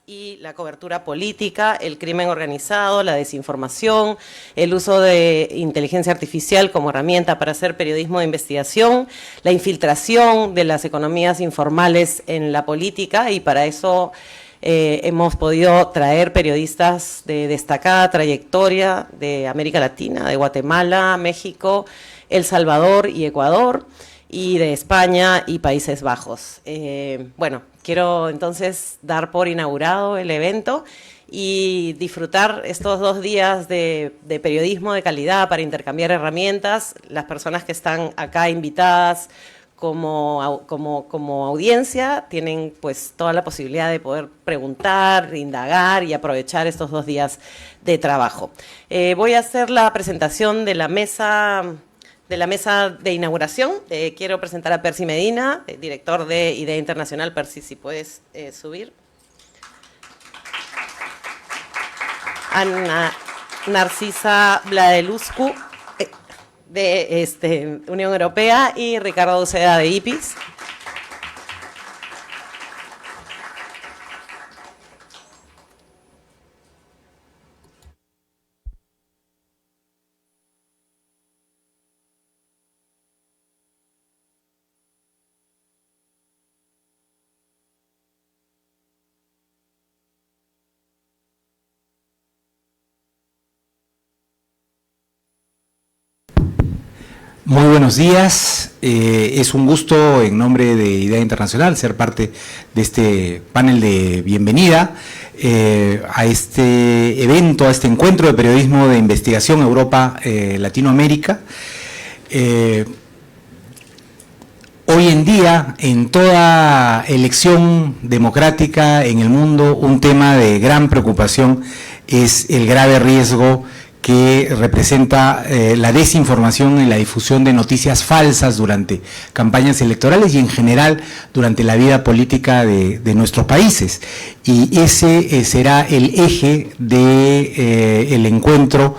y la cobertura política, el crimen organizado, la desinformación, el uso de inteligencia artificial como herramienta para hacer periodismo de investigación, la infiltración de las economías informales en la política, y para eso hemos podido traer periodistas de destacada trayectoria de América Latina, de Guatemala, México, El Salvador y Ecuador, y de España y Países Bajos. Bueno, quiero entonces dar por inaugurado el evento y disfrutar estos 2 días de periodismo de calidad para intercambiar herramientas. Las personas que están acá invitadas como audiencia tienen pues toda la posibilidad de poder preguntar, indagar y aprovechar estos 2 días de trabajo. Voy a hacer la presentación de la mesa de inauguración. Quiero presentar a Percy Medina, director de Idea Internacional. Percy, si puedes subir. Ana Narcisa Vladeluzcu, de Unión Europea, y Ricardo Uceda, de IPIS. Muy buenos días, es un gusto en nombre de Idea Internacional ser parte de este panel de bienvenida a este evento, a este encuentro de periodismo de investigación Europa-Latinoamérica. Hoy en día, en toda elección democrática en el mundo, un tema de gran preocupación es el grave riesgo que representa la desinformación y la difusión de noticias falsas durante campañas electorales y en general durante la vida política de nuestros países. Y ese será el eje del encuentro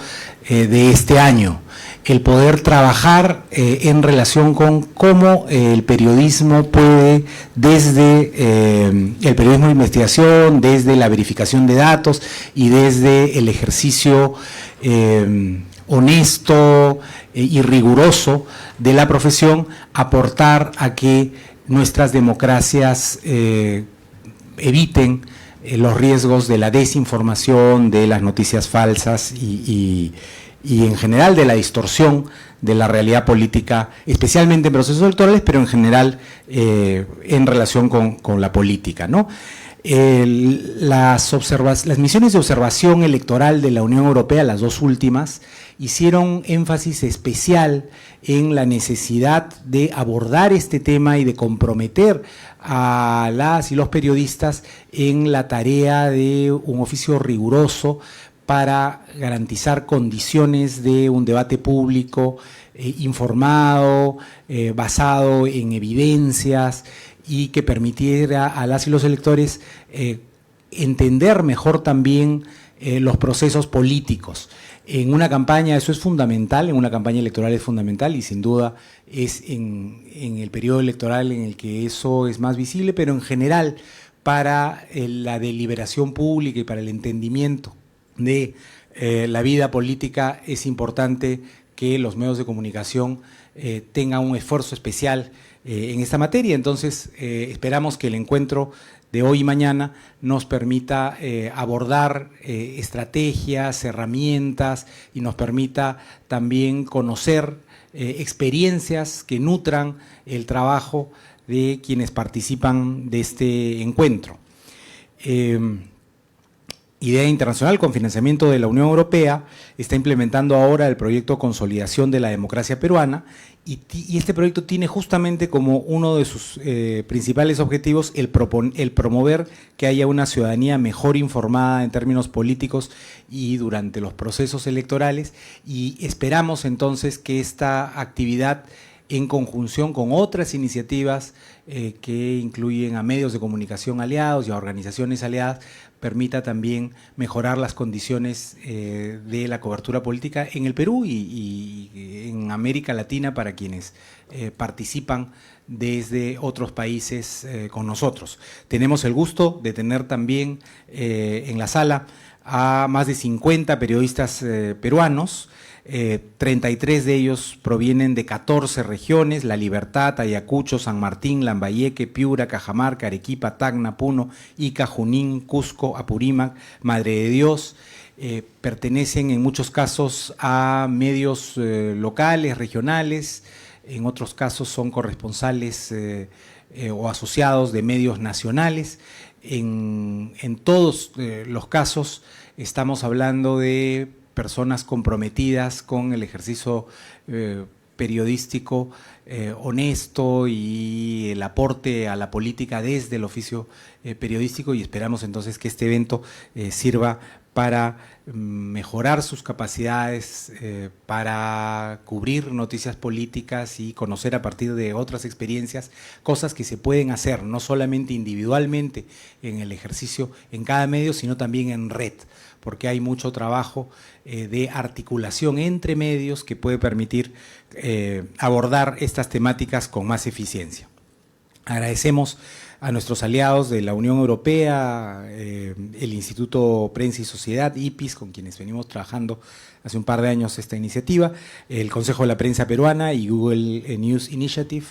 de este año, el poder trabajar en relación con cómo el periodismo puede, desde el periodismo de investigación, desde la verificación de datos y desde el ejercicio honesto y riguroso de la profesión, aportar a que nuestras democracias eviten los riesgos de la desinformación, de las noticias falsas y en general de la distorsión de la realidad política, especialmente en procesos electorales, pero en general en relación con la política, ¿no? Las misiones de observación electoral de la Unión Europea, las 2 últimas, hicieron énfasis especial en la necesidad de abordar este tema y de comprometer a las y los periodistas en la tarea de un oficio riguroso para garantizar condiciones de un debate público informado, basado en evidencias, y que permitiera a las y los electores entender mejor también los procesos políticos. En una campaña eso es fundamental, en una campaña electoral es fundamental y sin duda es en el periodo electoral en el que eso es más visible, pero en general para la deliberación pública y para el entendimiento de la vida política es importante que los medios de comunicación tengan un esfuerzo especial en esta materia. Entonces esperamos que el encuentro de hoy y mañana nos permita abordar estrategias, herramientas y nos permita también conocer experiencias que nutran el trabajo de quienes participan de este encuentro. Idea Internacional, con financiamiento de la Unión Europea, está implementando ahora el proyecto Consolidación de la Democracia Peruana y este proyecto tiene justamente como uno de sus principales objetivos el promover que haya una ciudadanía mejor informada en términos políticos y durante los procesos electorales, y esperamos entonces que esta actividad en conjunción con otras iniciativas que incluyen a medios de comunicación aliados y a organizaciones aliadas, permita también mejorar las condiciones de la cobertura política en el Perú y en América Latina para quienes participan desde otros países con nosotros. Tenemos el gusto de tener también en la sala a más de 50 periodistas peruanos. 33 de ellos provienen de 14 regiones: La Libertad, Ayacucho, San Martín, Lambayeque, Piura, Cajamarca, Arequipa, Tacna, Puno, Ica, Junín, Cusco, Apurímac, Madre de Dios. Pertenecen en muchos casos a medios locales, regionales, en otros casos son corresponsales o asociados de medios nacionales. En todos los casos estamos hablando de personas comprometidas con el ejercicio periodístico honesto y el aporte a la política desde el oficio periodístico, y esperamos entonces que este evento sirva para mejorar sus capacidades, para cubrir noticias políticas y conocer a partir de otras experiencias cosas que se pueden hacer, no solamente individualmente en el ejercicio en cada medio, sino también en red, porque hay mucho trabajo de articulación entre medios que puede permitir abordar estas temáticas con más eficiencia. Agradecemos a nuestros aliados de la Unión Europea, el Instituto Prensa y Sociedad, IPIS, con quienes venimos trabajando hace un par de años esta iniciativa, el Consejo de la Prensa Peruana y Google News Initiative,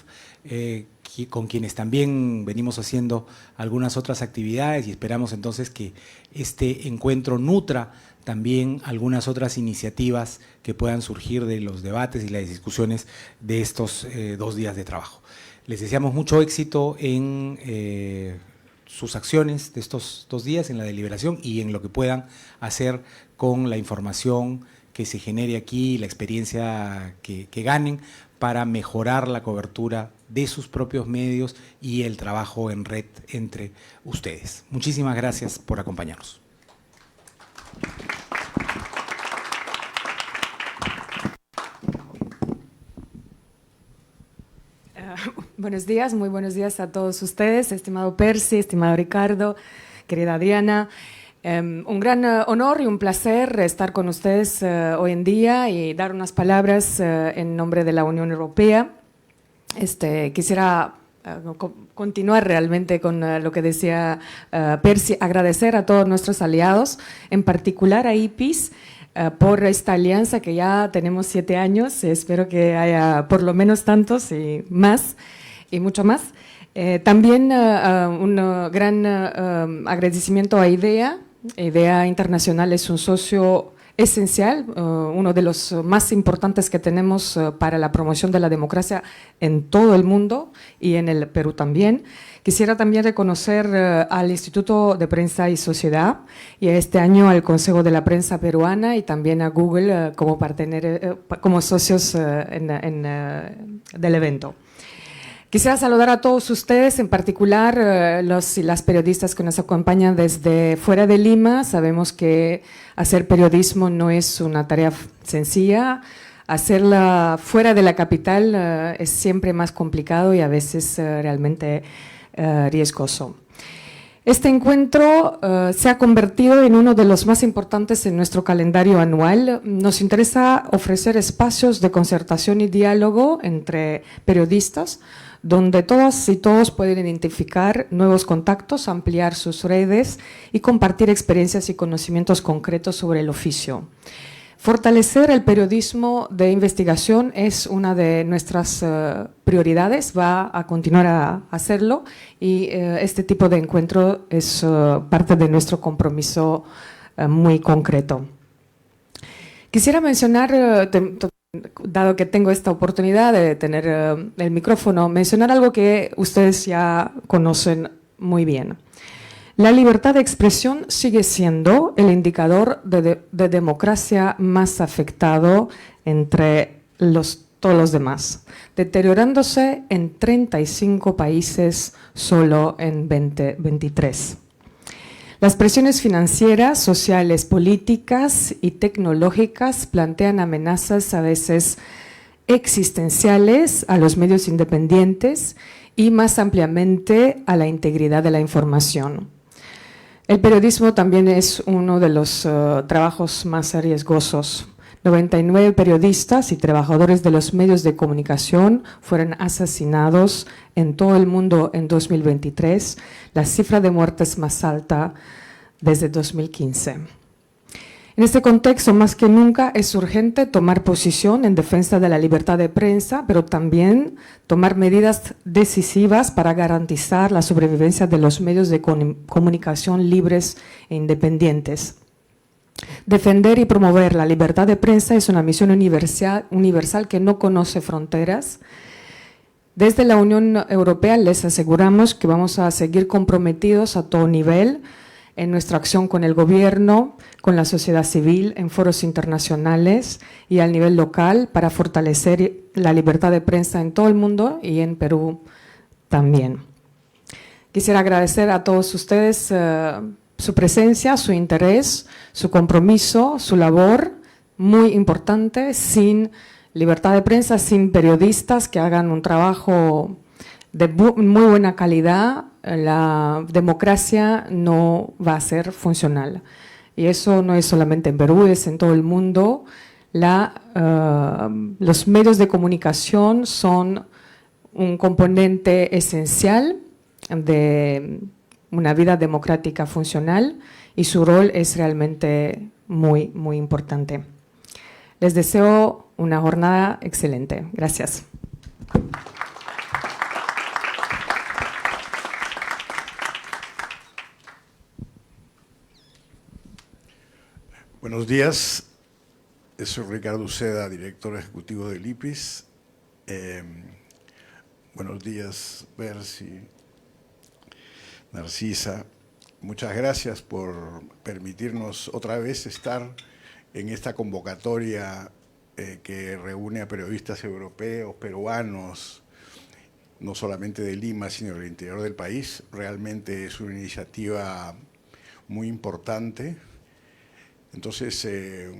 con quienes también venimos haciendo algunas otras actividades, y esperamos entonces que este encuentro nutra también algunas otras iniciativas que puedan surgir de los debates y las discusiones de estos 2 días de trabajo. Les deseamos mucho éxito en sus acciones de estos 2 días, en la deliberación y en lo que puedan hacer con la información que se genere aquí, la experiencia que ganen para mejorar la cobertura de sus propios medios y el trabajo en red entre ustedes. Muchísimas gracias por acompañarnos. Buenos días, muy buenos días a todos ustedes, estimado Percy, estimado Ricardo, querida Adriana. Un gran honor y un placer estar con ustedes hoy en día y dar unas palabras en nombre de la Unión Europea. Quisiera continuar realmente con lo que decía Percy, agradecer a todos nuestros aliados, en particular a IPIS, por esta alianza que ya tenemos 7 años, espero que haya por lo menos tantos y más, y mucho más. También un gran agradecimiento a IDEA. IDEA Internacional es un socio esencial, uno de los más importantes que tenemos para la promoción de la democracia en todo el mundo y en el Perú también. Quisiera también reconocer al Instituto de Prensa y Sociedad y este año al Consejo de la Prensa Peruana y también a Google como socios del evento. Quisiera saludar a todos ustedes, en particular los y las periodistas que nos acompañan desde fuera de Lima. Sabemos que hacer periodismo no es una tarea sencilla. Hacerla fuera de la capital es siempre más complicado y a veces realmente riesgoso. Este encuentro se ha convertido en uno de los más importantes en nuestro calendario anual. Nos interesa ofrecer espacios de concertación y diálogo entre periodistas, donde todas y todos pueden identificar nuevos contactos, ampliar sus redes y compartir experiencias y conocimientos concretos sobre el oficio. Fortalecer el periodismo de investigación es una de nuestras prioridades, va a continuar a hacerlo y este tipo de encuentro es parte de nuestro compromiso muy concreto. Quisiera mencionar, dado que tengo esta oportunidad de tener el micrófono, mencionar algo que ustedes ya conocen muy bien. La libertad de expresión sigue siendo el indicador de democracia más afectado entre todos los demás, deteriorándose en 35 países solo en 2023. Las presiones financieras, sociales, políticas y tecnológicas plantean amenazas a veces existenciales a los medios independientes y más ampliamente a la integridad de la información. El periodismo también es uno de los trabajos más riesgosos. 99 periodistas y trabajadores de los medios de comunicación fueron asesinados en todo el mundo en 2023, la cifra de muertes más alta desde 2015. En este contexto, más que nunca, es urgente tomar posición en defensa de la libertad de prensa, pero también tomar medidas decisivas para garantizar la sobrevivencia de los medios de comunicación libres e independientes. Defender y promover la libertad de prensa es una misión universal que no conoce fronteras. Desde la Unión Europea les aseguramos que vamos a seguir comprometidos a todo nivel en nuestra acción con el gobierno, con la sociedad civil, en foros internacionales y al nivel local para fortalecer la libertad de prensa en todo el mundo y en Perú también. Quisiera agradecer a todos ustedes su presencia, su interés, su compromiso, su labor, muy importante. Sin libertad de prensa, sin periodistas que hagan un trabajo de muy buena calidad, la democracia no va a ser funcional. Y eso no es solamente en Perú, es en todo el mundo. Los medios de comunicación son un componente esencial de una vida democrática funcional y su rol es realmente muy, muy importante. Les deseo una jornada excelente. Gracias. Buenos días, soy Ricardo Uceda, director ejecutivo del IPIS. Buenos días, Percy, Narcisa. Muchas gracias por permitirnos otra vez estar en esta convocatoria que reúne a periodistas europeos, peruanos, no solamente de Lima, sino del interior del país. Realmente es una iniciativa muy importante. Entonces,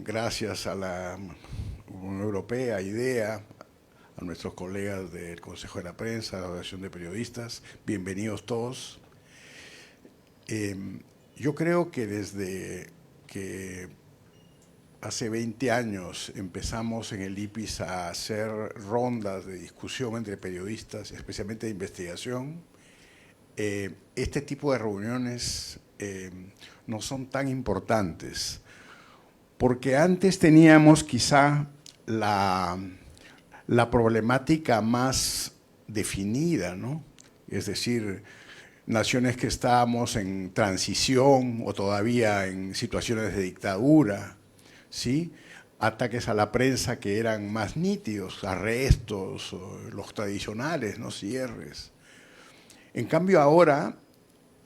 gracias a la Unión Europea, a IDEA, a nuestros colegas del Consejo de la Prensa, a la Asociación de Periodistas, bienvenidos todos. Yo creo que desde que hace 20 años empezamos en el IPIS a hacer rondas de discusión entre periodistas, especialmente de investigación, este tipo de reuniones no son tan importantes. Porque antes teníamos quizá la problemática más definida, ¿no? Es decir, naciones que estábamos en transición o todavía en situaciones de dictadura, ¿sí? Ataques a la prensa que eran más nítidos, arrestos, los tradicionales, ¿no? Cierres. En cambio ahora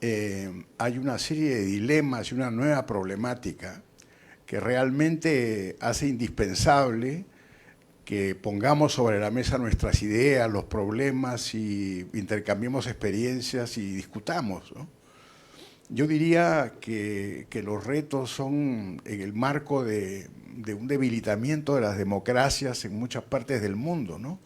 hay una serie de dilemas y una nueva problemática que realmente hace indispensable que pongamos sobre la mesa nuestras ideas, los problemas y intercambiemos experiencias y discutamos, ¿no? Yo diría que los retos son en el marco de un debilitamiento de las democracias en muchas partes del mundo, ¿no?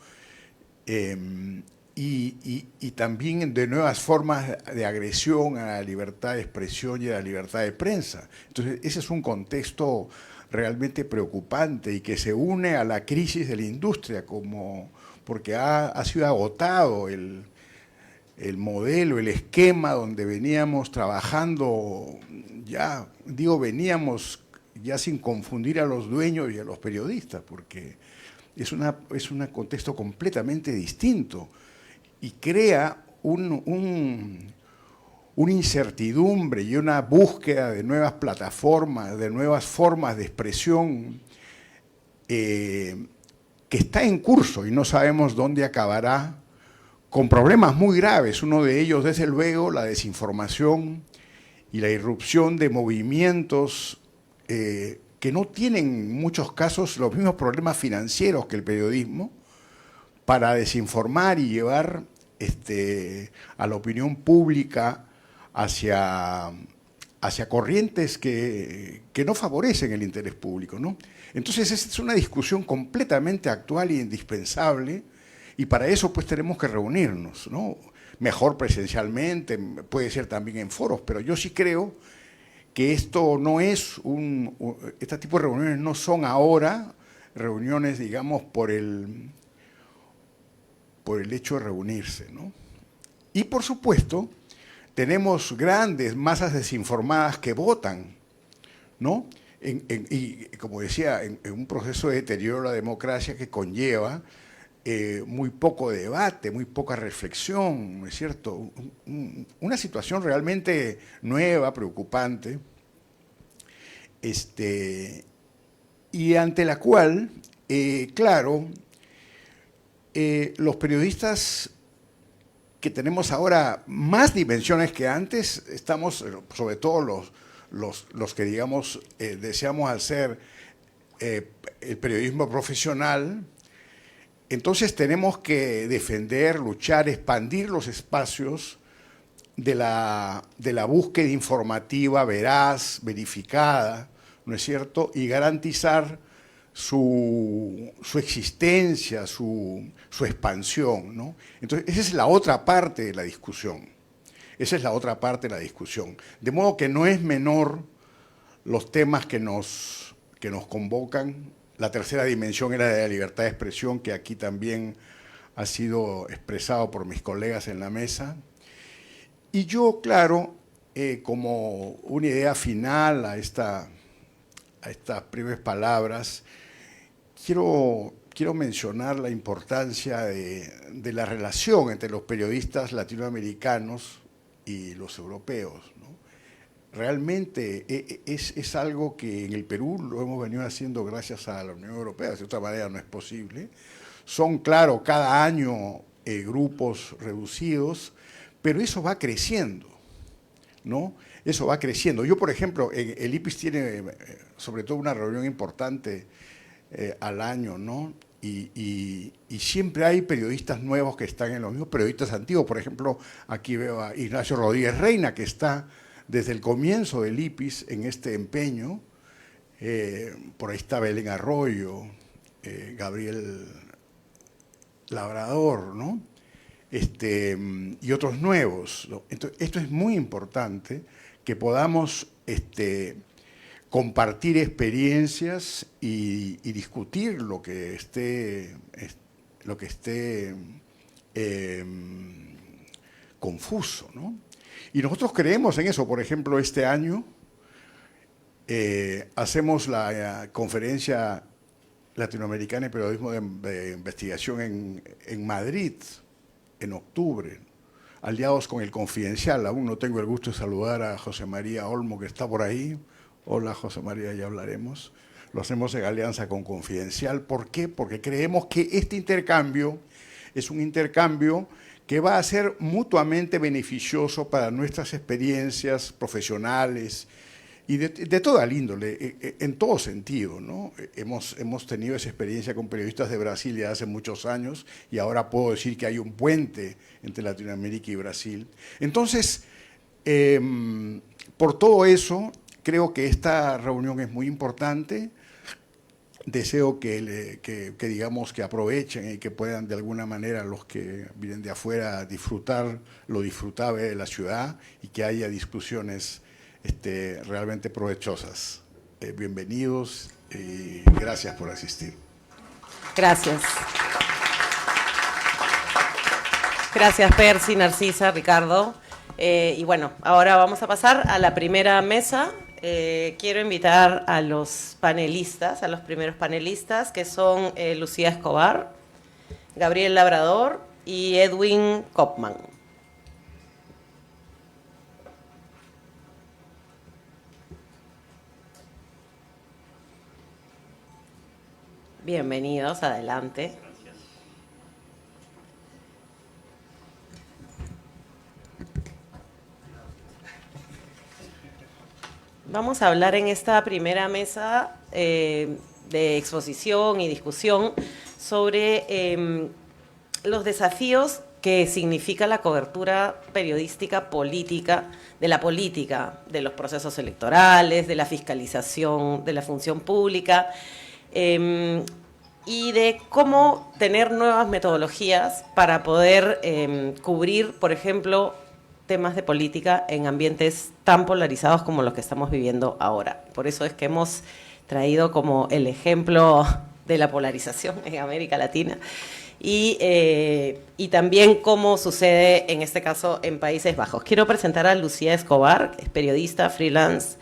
Y también de nuevas formas de agresión a la libertad de expresión y a la libertad de prensa. Entonces, ese es un contexto realmente preocupante y que se une a la crisis de la industria, porque ha sido agotado el modelo, el esquema donde veníamos trabajando, veníamos ya sin confundir a los dueños y a los periodistas, porque es un contexto completamente distinto. Y crea una incertidumbre y una búsqueda de nuevas plataformas, de nuevas formas de expresión que está en curso y no sabemos dónde acabará, con problemas muy graves. Uno de ellos, desde luego, la desinformación y la irrupción de movimientos que no tienen en muchos casos los mismos problemas financieros que el periodismo, para desinformar y llevar a la opinión pública hacia hacia corrientes que no favorecen el interés público, ¿no? Entonces, esta es una discusión completamente actual e indispensable, y para eso pues tenemos que reunirnos, ¿no? Mejor presencialmente, puede ser también en foros, pero yo sí creo que esto no es este tipo de reuniones no son ahora reuniones, digamos, por el hecho de reunirse, ¿no? Y por supuesto, tenemos grandes masas desinformadas que votan, ¿no? Y como decía, en un proceso de deterioro de la democracia que conlleva muy poco debate, muy poca reflexión, ¿no es cierto? Una situación realmente nueva, preocupante, y ante la cual, claro, los periodistas que tenemos ahora más dimensiones que antes, estamos, sobre todo los que, digamos, deseamos hacer el periodismo profesional, entonces tenemos que defender, luchar, expandir los espacios de la búsqueda informativa veraz, verificada, ¿no es cierto?, y garantizar su existencia, su expansión, ¿no? Entonces, esa es la otra parte de la discusión. Esa es la otra parte de la discusión. De modo que no es menor los temas que nos convocan. La tercera dimensión era de la libertad de expresión, que aquí también ha sido expresado por mis colegas en la mesa. Y yo, claro, como una idea final a estas breves palabras, quiero mencionar la importancia de la relación entre los periodistas latinoamericanos y los europeos, ¿no? Realmente es algo que en el Perú lo hemos venido haciendo gracias a la Unión Europea, de otra manera no es posible. Son, claro, cada año grupos reducidos, pero eso va creciendo, ¿no? Eso va creciendo. Yo, por ejemplo, el IPIS tiene sobre todo una reunión importante al año, ¿no? Y siempre hay periodistas nuevos que están en los mismos periodistas antiguos. Por ejemplo, aquí veo a Ignacio Rodríguez Reina, que está desde el comienzo del IPIS en este empeño. Por ahí está Belén Arroyo, Gabriel Labrador, ¿no? Y otros nuevos, ¿no? Entonces, esto es muy importante, que podamos compartir experiencias y discutir lo que esté confuso, ¿no? Y nosotros creemos en eso. Por ejemplo, este año hacemos la conferencia latinoamericana de periodismo de investigación en Madrid, en octubre, aliados con El Confidencial. Aún no tengo el gusto de saludar a José María Olmo, que está por ahí. Hola, José María, ya hablaremos. Lo hacemos en alianza con Confidencial. ¿Por qué? Porque creemos que este intercambio es un intercambio que va a ser mutuamente beneficioso para nuestras experiencias profesionales y de toda índole, en todo sentido, ¿no? Hemos tenido esa experiencia con periodistas de Brasil ya hace muchos años, y ahora puedo decir que hay un puente entre Latinoamérica y Brasil. Entonces, por todo eso, creo que esta reunión es muy importante. Deseo que digamos, que aprovechen y que puedan de alguna manera los que vienen de afuera disfrutar lo disfrutable de la ciudad, y que haya discusiones realmente provechosas. Bienvenidos y gracias por asistir. Gracias. Gracias, Percy, Narcisa, Ricardo. Y bueno, ahora vamos a pasar a la primera mesa. Quiero invitar a los panelistas, a los primeros panelistas, que son Lucía Escobar, Gabriel Labrador y Edwin Kopman. Bienvenidos, adelante. Gracias. Vamos a hablar en esta primera mesa de exposición y discusión sobre los desafíos que significa la cobertura periodística política, de los procesos electorales, de la fiscalización de la función pública, y de cómo tener nuevas metodologías para poder cubrir, por ejemplo, temas de política en ambientes tan polarizados como los que estamos viviendo ahora. Por eso es que hemos traído como el ejemplo de la polarización en América Latina y también cómo sucede en este caso en Países Bajos. Quiero presentar a Lucía Escobar, es periodista freelance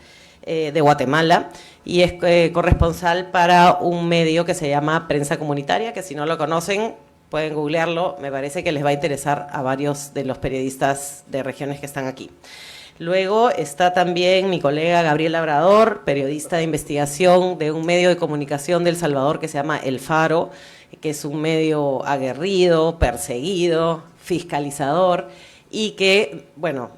de Guatemala y es corresponsal para un medio que se llama Prensa Comunitaria, que si no lo conocen pueden googlearlo, me parece que les va a interesar a varios de los periodistas de regiones que están aquí. Luego está también mi colega Gabriel Labrador, periodista de investigación de un medio de comunicación de El Salvador que se llama El Faro, que es un medio aguerrido, perseguido, fiscalizador, y que, bueno,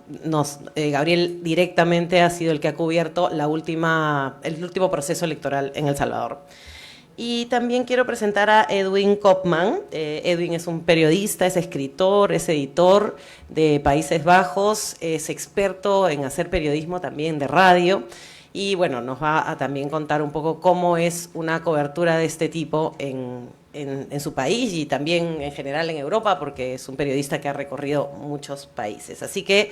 Gabriel directamente ha sido el que ha cubierto el último proceso electoral en El Salvador. Y también quiero presentar a Edwin Kopman. Edwin es un periodista, es escritor, es editor de Países Bajos, es experto en hacer periodismo también de radio y bueno, nos va a también contar un poco cómo es una cobertura de este tipo en su país y también en general en Europa, porque es un periodista que ha recorrido muchos países. Así que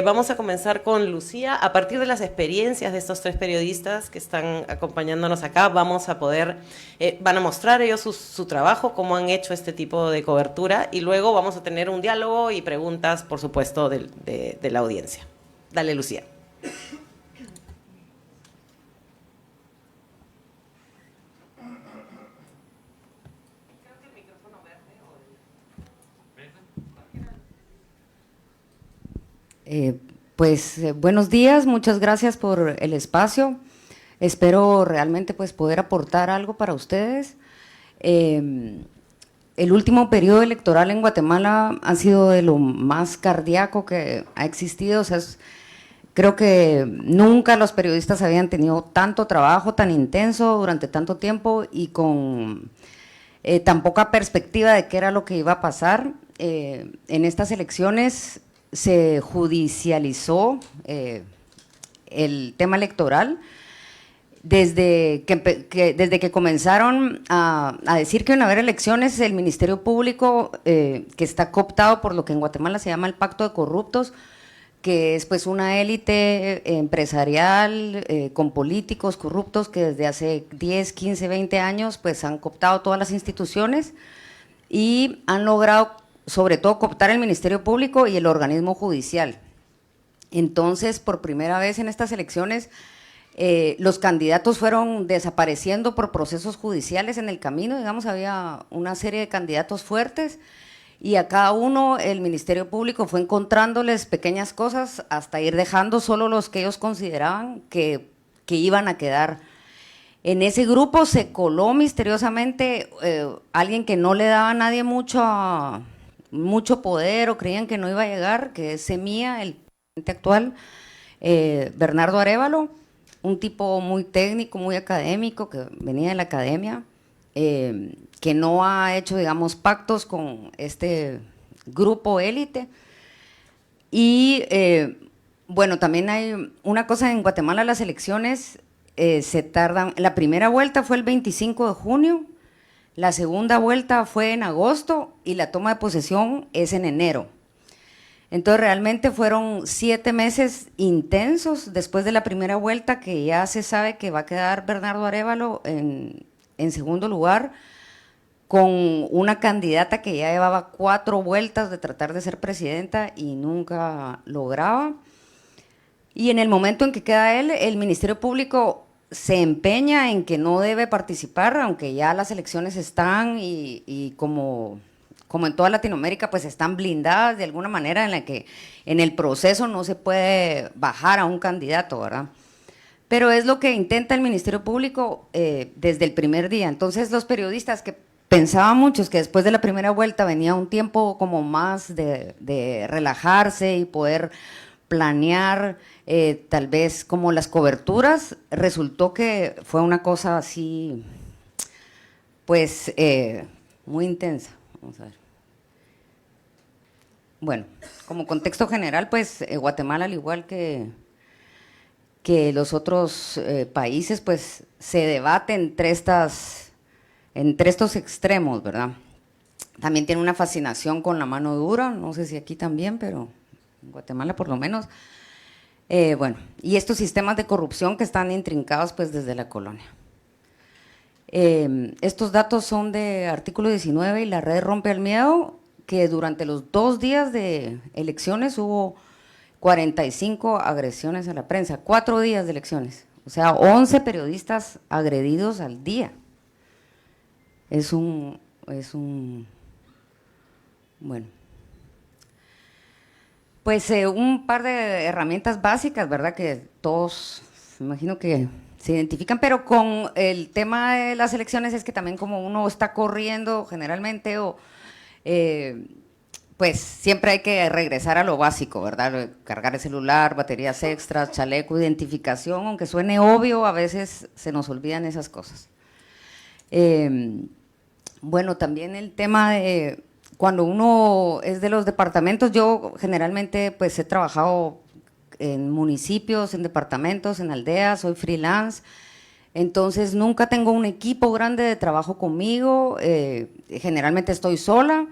vamos a comenzar con Lucía. A partir de las experiencias de estos tres periodistas que están acompañándonos acá, vamos a poder, van a mostrar ellos su trabajo, cómo han hecho este tipo de cobertura, y luego vamos a tener un diálogo y preguntas, por supuesto, de la audiencia. Dale, Lucía. Buenos días, muchas gracias por el espacio. Espero realmente poder aportar algo para ustedes. El último periodo electoral en Guatemala ha sido de lo más cardíaco que ha existido. O sea, creo que nunca los periodistas habían tenido tanto trabajo, tan intenso durante tanto tiempo y con tan poca perspectiva de qué era lo que iba a pasar. En estas elecciones se judicializó el tema electoral desde que comenzaron a decir que iban a haber elecciones. El Ministerio Público, que está cooptado por lo que en Guatemala se llama el Pacto de Corruptos, que es una élite empresarial con políticos corruptos que desde hace 10, 15, 20 años han cooptado todas las instituciones y han logrado sobre todo cooptar el Ministerio Público y el organismo judicial. Entonces, por primera vez en estas elecciones, los candidatos fueron desapareciendo por procesos judiciales en el camino. Digamos, había una serie de candidatos fuertes y a cada uno el Ministerio Público fue encontrándoles pequeñas cosas hasta ir dejando solo los que ellos consideraban que iban a quedar. En ese grupo se coló misteriosamente alguien que no le daba a nadie mucho poder o creían que no iba a llegar, que es Semilla, el presidente actual, Bernardo Arévalo, un tipo muy técnico, muy académico, que venía de la academia, que no ha hecho, digamos, pactos con este grupo élite. Y, bueno, también hay una cosa en Guatemala, las elecciones se tardan, la primera vuelta fue el 25 de junio, la segunda vuelta fue en agosto y la toma de posesión es en enero. Entonces realmente fueron 7 meses intensos después de la primera vuelta, que ya se sabe que va a quedar Bernardo Arévalo en segundo lugar, con una candidata que ya llevaba 4 vueltas de tratar de ser presidenta y nunca lograba. Y en el momento en que queda él, el Ministerio Público se empeña en que no debe participar, aunque ya las elecciones están y como en toda Latinoamérica, están blindadas de alguna manera en la que en el proceso no se puede bajar a un candidato, ¿verdad? Pero es lo que intenta el Ministerio Público desde el primer día. Entonces los periodistas, que pensaban muchos que después de la primera vuelta venía un tiempo como más de relajarse y poder planear tal vez como las coberturas, resultó que fue una cosa así, muy intensa. Vamos a ver. bueno, como contexto general, pues Guatemala, al igual que los otros países, pues se debate entre estos extremos, ¿verdad? También tiene una fascinación con la mano dura, no sé si aquí también, pero en Guatemala por lo menos. Bueno, y estos sistemas de corrupción que están intrincados pues desde la colonia. Estos datos son de artículo 19 y la red Rompe el Miedo, que durante los 2 días de elecciones hubo 45 agresiones a la prensa, 4 días de elecciones, o sea, 11 periodistas agredidos al día. Bueno, pues un par de herramientas básicas, ¿verdad? Que todos, me imagino que se identifican, pero con el tema de las elecciones es que también como uno está corriendo generalmente pues siempre hay que regresar a lo básico, ¿verdad? Cargar el celular, baterías extras, chaleco, identificación, aunque suene obvio, a veces se nos olvidan esas cosas. Bueno, también el tema de cuando uno es de los departamentos, yo generalmente pues he trabajado en municipios, en departamentos, en aldeas, soy freelance, entonces nunca tengo un equipo grande de trabajo conmigo, generalmente estoy sola,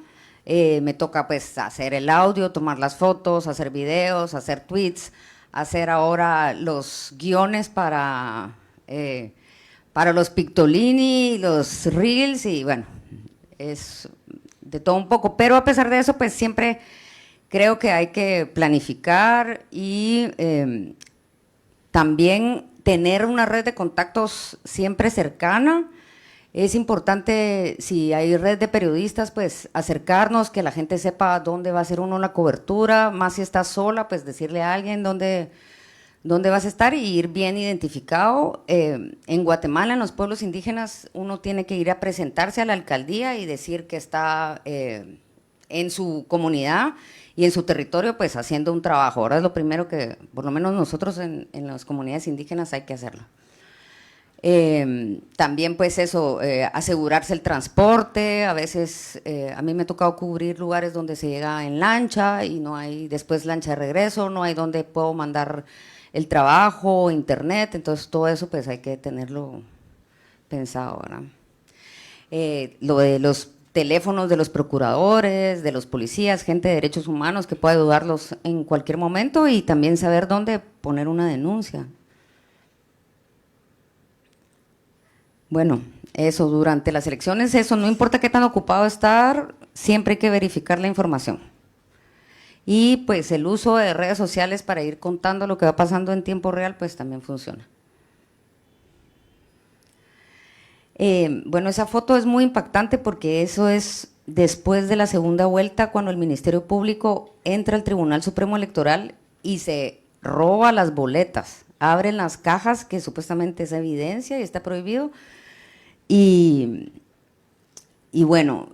me toca pues hacer el audio, tomar las fotos, hacer videos, hacer tweets, hacer ahora los guiones para los Pictolini, los Reels y bueno, es de todo un poco, pero a pesar de eso pues siempre creo que hay que planificar y también tener una red de contactos siempre cercana. Es importante, si hay red de periodistas, pues acercarnos, que la gente sepa dónde va a hacer uno la cobertura, más si estás sola, pues decirle a alguien dónde vas a estar y ir bien identificado. En Guatemala, en los pueblos indígenas, uno tiene que ir a presentarse a la alcaldía y decir que está en su comunidad y en su territorio, pues haciendo un trabajo. Ahora es lo primero que, por lo menos nosotros en las comunidades indígenas hay que hacerlo. También pues eso, asegurarse el transporte, a veces a mí me ha tocado cubrir lugares donde se llega en lancha y no hay después lancha de regreso, no hay donde puedo mandar el trabajo, internet, entonces todo eso pues hay que tenerlo pensado, ¿verdad? Lo de los teléfonos de los procuradores, de los policías, gente de derechos humanos que puede ayudarlos en cualquier momento y también saber dónde poner una denuncia. Bueno, eso, durante las elecciones, eso, no importa qué tan ocupado estar, siempre hay que verificar la información. Y pues el uso de redes sociales para ir contando lo que va pasando en tiempo real, pues también funciona. Bueno, esa foto es muy impactante porque eso es después de la segunda vuelta, cuando el Ministerio Público entra al Tribunal Supremo Electoral y se roba las boletas, abren las cajas, que supuestamente es evidencia y está prohibido, y bueno,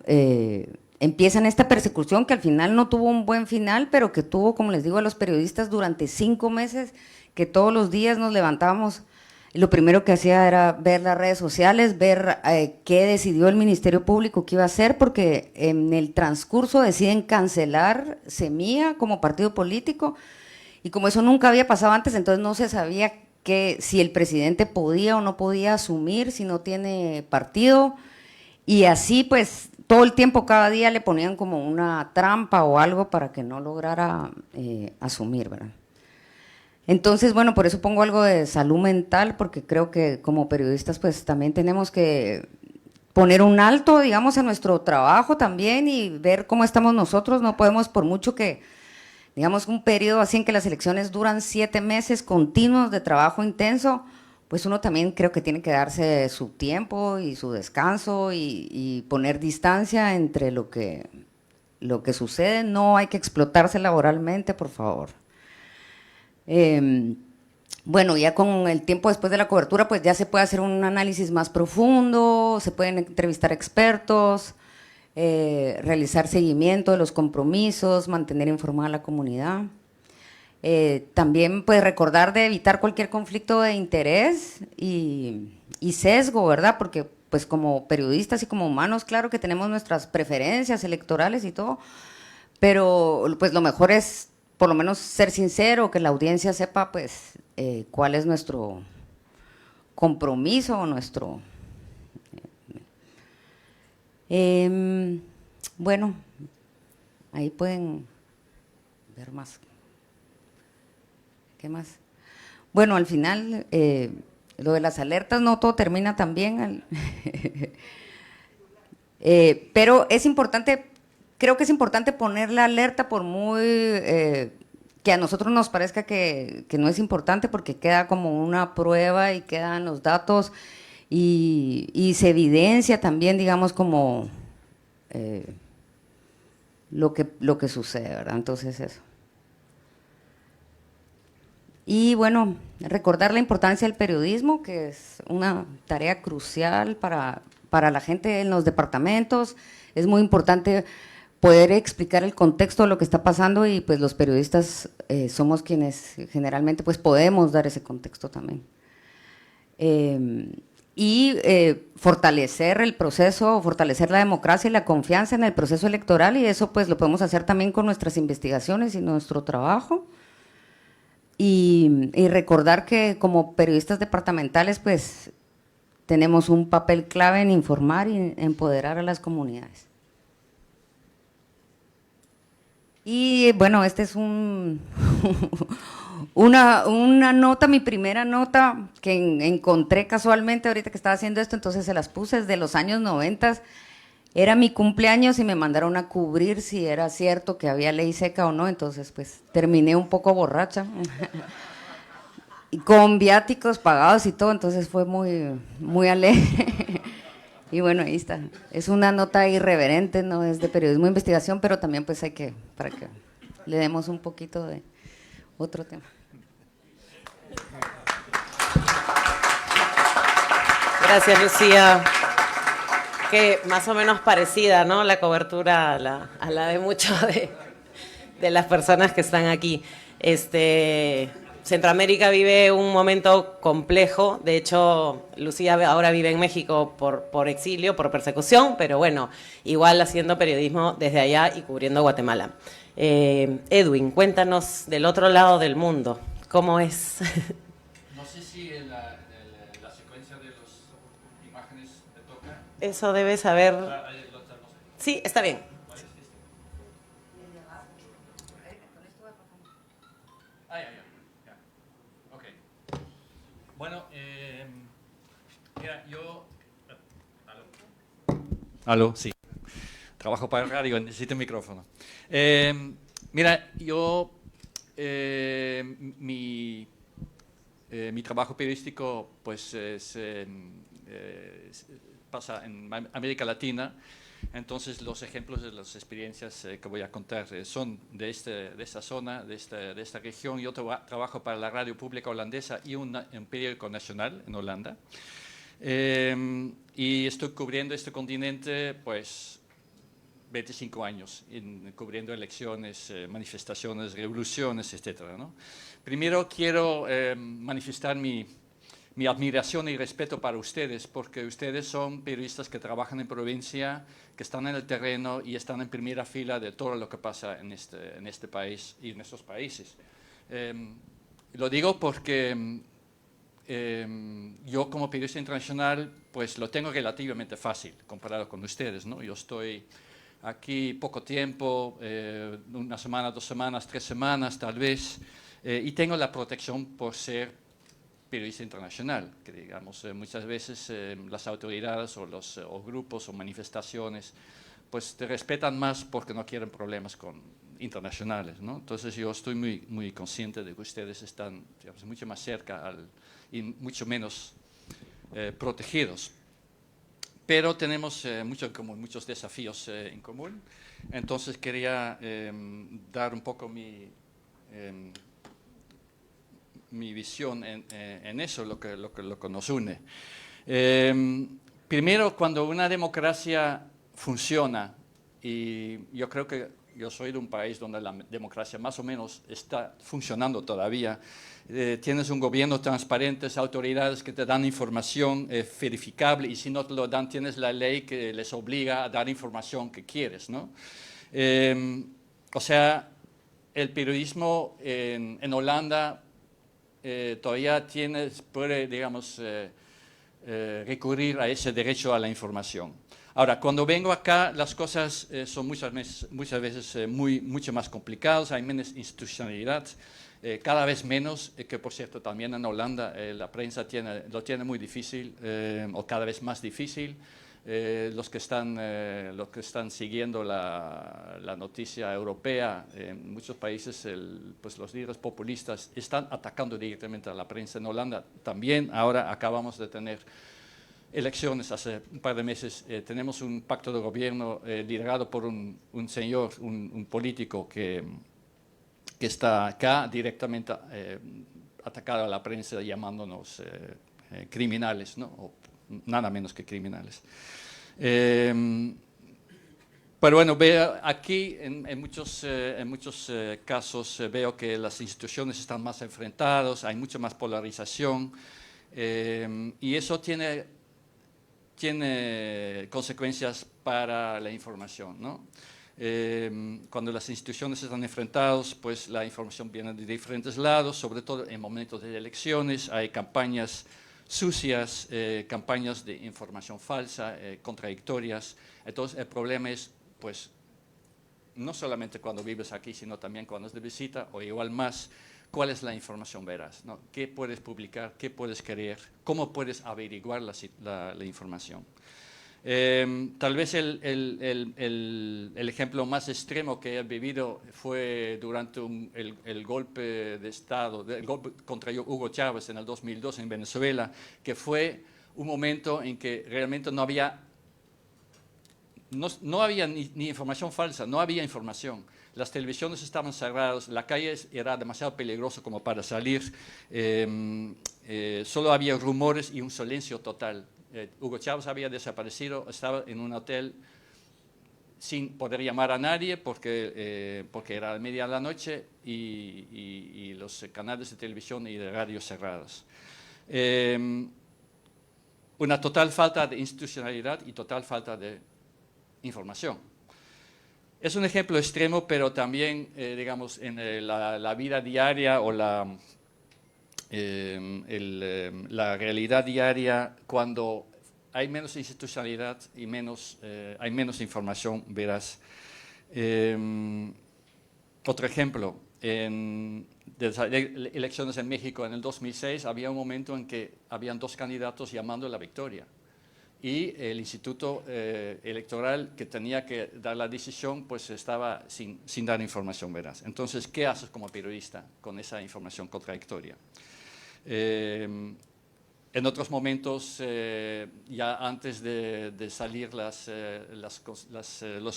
empiezan esta persecución que al final no tuvo un buen final, pero que tuvo, como les digo a los periodistas, durante 5 meses, que todos los días nos levantábamos. Lo primero que hacía era ver las redes sociales, ver qué decidió el Ministerio Público que iba a hacer, porque en el transcurso deciden cancelar Semilla como partido político, y como eso nunca había pasado antes, entonces no se sabía que si el presidente podía o no podía asumir si no tiene partido, y así pues todo el tiempo, cada día le ponían como una trampa o algo para que no lograra asumir, ¿verdad? Entonces, bueno, por eso pongo algo de salud mental, porque creo que como periodistas pues también tenemos que poner un alto, digamos, a nuestro trabajo también y ver cómo estamos nosotros. No podemos, por mucho que, digamos, un periodo así en que las elecciones duran 7 meses continuos de trabajo intenso, pues uno también creo que tiene que darse su tiempo y su descanso y poner distancia entre lo que sucede. No hay que explotarse laboralmente, por favor. Bueno, ya con el tiempo después de la cobertura, pues ya se puede hacer un análisis más profundo, se pueden entrevistar expertos, realizar seguimiento de los compromisos, mantener informada a la comunidad. También pues recordar de evitar cualquier conflicto de interés y sesgo, ¿verdad? Porque pues como periodistas y como humanos, claro que tenemos nuestras preferencias electorales y todo, pero pues lo mejor es por lo menos ser sincero, que la audiencia sepa pues cuál es nuestro compromiso o nuestro... bueno, ahí pueden ver más. ¿Qué más? Bueno, al final, lo de las alertas, no todo termina tan bien. Pero es importante, creo que es importante poner la alerta por muy... que a nosotros nos parezca que no es importante, porque queda como una prueba y quedan los datos y se evidencia también, digamos, como lo que sucede, ¿verdad? Entonces eso. Y bueno, recordar la importancia del periodismo, que es una tarea crucial para la gente en los departamentos. Es muy importante poder explicar el contexto de lo que está pasando, y pues los periodistas somos quienes generalmente pues podemos dar ese contexto también. Fortalecer el proceso, fortalecer la democracia y la confianza en el proceso electoral, y eso pues lo podemos hacer también con nuestras investigaciones y nuestro trabajo. Y recordar que como periodistas departamentales pues tenemos un papel clave en informar y empoderar a las comunidades. Y bueno, este es una nota, mi primera nota que encontré casualmente ahorita que estaba haciendo esto, entonces se las puse, desde los años 90. Era mi cumpleaños y me mandaron a cubrir si era cierto que había ley seca o no, entonces pues terminé un poco borracha y con viáticos pagados y todo, entonces fue muy, muy alegre. Y bueno, ahí está. Es una nota irreverente, no es de periodismo de investigación, pero también pues para que le demos un poquito de otro tema. Gracias, Lucía. Que más o menos parecida, ¿no? La cobertura a la de muchas de las personas que están aquí. Centroamérica vive un momento complejo. De hecho, Lucía ahora vive en México por exilio, por persecución, pero bueno, igual haciendo periodismo desde allá y cubriendo Guatemala. Edwin, cuéntanos del otro lado del mundo, ¿cómo es? No sé si la secuencia de las imágenes me toca. Eso debes saber. Sí, está bien. Ok. Bueno, mira, yo... ¿Aló? Sí. Trabajo para el radio, necesito un micrófono. Mira, yo... mi trabajo periodístico pues pasa en América Latina, entonces los ejemplos de las experiencias que voy a contar son de esta zona, de esta región. Yo trabajo para la radio pública holandesa y un periódico nacional en Holanda, y estoy cubriendo este continente pues 25 años, cubriendo elecciones, manifestaciones, revoluciones, etcétera, ¿no? Primero quiero manifestar mi admiración y respeto para ustedes, porque ustedes son periodistas que trabajan en provincia, que están en el terreno y están en primera fila de todo lo que pasa en este país y en estos países. Lo digo porque yo como periodista internacional pues lo tengo relativamente fácil comparado con ustedes, ¿no? Yo estoy aquí poco tiempo, una semana, 2 semanas, 3 semanas tal vez, y tengo la protección por ser periodista internacional, que digamos muchas veces las autoridades o grupos o manifestaciones pues te respetan más porque no quieren problemas internacionales, ¿no? Entonces yo estoy muy, muy consciente de que ustedes están, digamos, mucho más cerca y mucho menos protegidos. Pero tenemos mucho en común, muchos desafíos en común. Entonces quería dar un poco mi visión en eso, lo que nos une. Primero, cuando una democracia funciona, y yo creo que yo soy de un país donde la democracia más o menos está funcionando todavía, tienes un gobierno transparente, autoridades que te dan información verificable, y si no te lo dan tienes la ley que les obliga a dar información que quieres, ¿no? o sea, el periodismo en Holanda todavía puede, digamos, recurrir a ese derecho a la información. Ahora, cuando vengo acá, las cosas son muchas veces mucho más complicadas, hay menos institucionalidad, cada vez menos, que por cierto también en Holanda la prensa lo tiene muy difícil, o cada vez más difícil. Los que están siguiendo la noticia europea, en muchos países pues los líderes populistas están atacando directamente a la prensa. En Holanda también, ahora acabamos de tener elecciones hace un par de meses, tenemos un pacto de gobierno liderado por un señor, un político que está acá directamente atacado a la prensa llamándonos criminales, ¿no? O nada menos que criminales. Pero bueno, veo aquí en muchos casos veo que las instituciones están más enfrentadas, hay mucha más polarización y eso tiene consecuencias para la información, ¿no? Cuando las instituciones están enfrentadas, pues la información viene de diferentes lados, sobre todo en momentos de elecciones, hay campañas sucias, campañas de información falsa, contradictorias. Entonces el problema es, pues, no solamente cuando vives aquí, sino también cuando es de visita, o igual más, cuál es la información veraz, ¿no? ¿Qué puedes publicar? ¿Qué puedes creer? ¿Cómo puedes averiguar la información? Tal vez el ejemplo más extremo que he vivido fue durante el golpe de Estado, el golpe contra Hugo Chávez en el 2002 en Venezuela, que fue un momento en que realmente no había ni información falsa, no había información. Las televisiones estaban cerradas, la calle era demasiado peligrosa como para salir, solo había rumores y un silencio total. Hugo Chávez había desaparecido, estaba en un hotel sin poder llamar a nadie porque era a media de la noche y los canales de televisión y de radio cerrados. Una total falta de institucionalidad y total falta de información. Es un ejemplo extremo, pero también, digamos, en la vida diaria o la realidad diaria, cuando hay menos institucionalidad y hay menos información veraz. Otro ejemplo, en las elecciones en México en el 2006 había un momento en que habían dos candidatos llamando a la victoria y el instituto electoral que tenía que dar la decisión pues estaba sin dar información veraz. Entonces, ¿qué haces como periodista con esa información contradictoria? En otros momentos, ya antes de salir los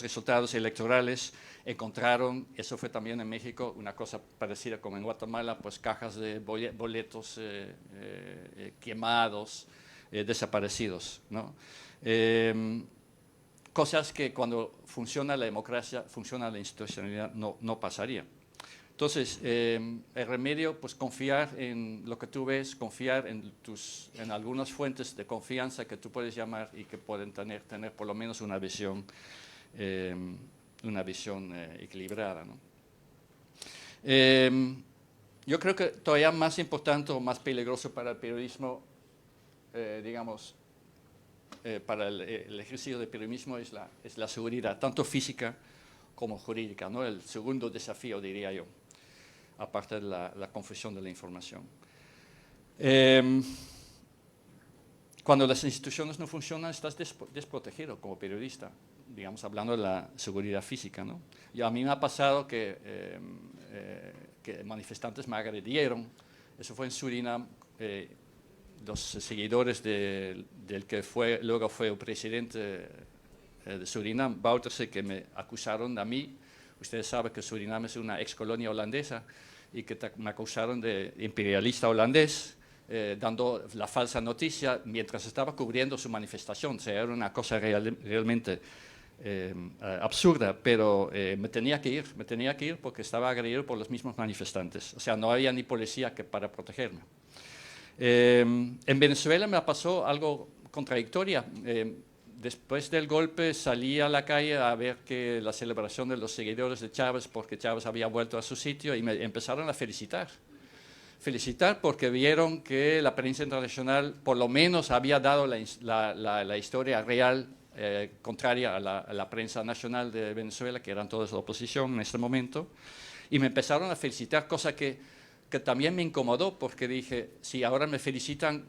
resultados electorales, encontraron, eso fue también en México, una cosa parecida como en Guatemala, pues cajas de boletos quemados, desaparecidos, ¿no? Cosas que cuando funciona la democracia, funciona la institucionalidad, no pasaría. Entonces, el remedio, pues confiar en lo que tú ves, confiar en algunas fuentes de confianza que tú puedes llamar y que pueden tener por lo menos una visión equilibrada, ¿no? Yo creo que todavía más importante o más peligroso para el periodismo, digamos, para el ejercicio del periodismo es la seguridad, tanto física como jurídica, ¿no? El segundo desafío, diría yo, aparte de la confusión de la información. Cuando las instituciones no funcionan, estás desprotegido como periodista, digamos, hablando de la seguridad física, ¿no? Y a mí me ha pasado que manifestantes me agredieron, eso fue en Surinam, los seguidores del que luego fue el presidente de Surinam, Bouterse, que me acusaron a mí. Ustedes saben que Surinam es una ex colonia holandesa y que me acusaron de imperialista holandés, dando la falsa noticia mientras estaba cubriendo su manifestación. O sea, era una cosa realmente absurda, pero me tenía que ir porque estaba agredido por los mismos manifestantes. O sea, no había ni policía para protegerme. En Venezuela me pasó algo contradictorio. después del golpe salí a la calle a ver que la celebración de los seguidores de Chávez, porque Chávez había vuelto a su sitio, y me empezaron a felicitar. Felicitar porque vieron que la prensa internacional por lo menos había dado la historia real, contraria a la prensa nacional de Venezuela, que eran todos la oposición en ese momento, y me empezaron a felicitar, cosa que también me incomodó, porque dije, si ahora me felicitan,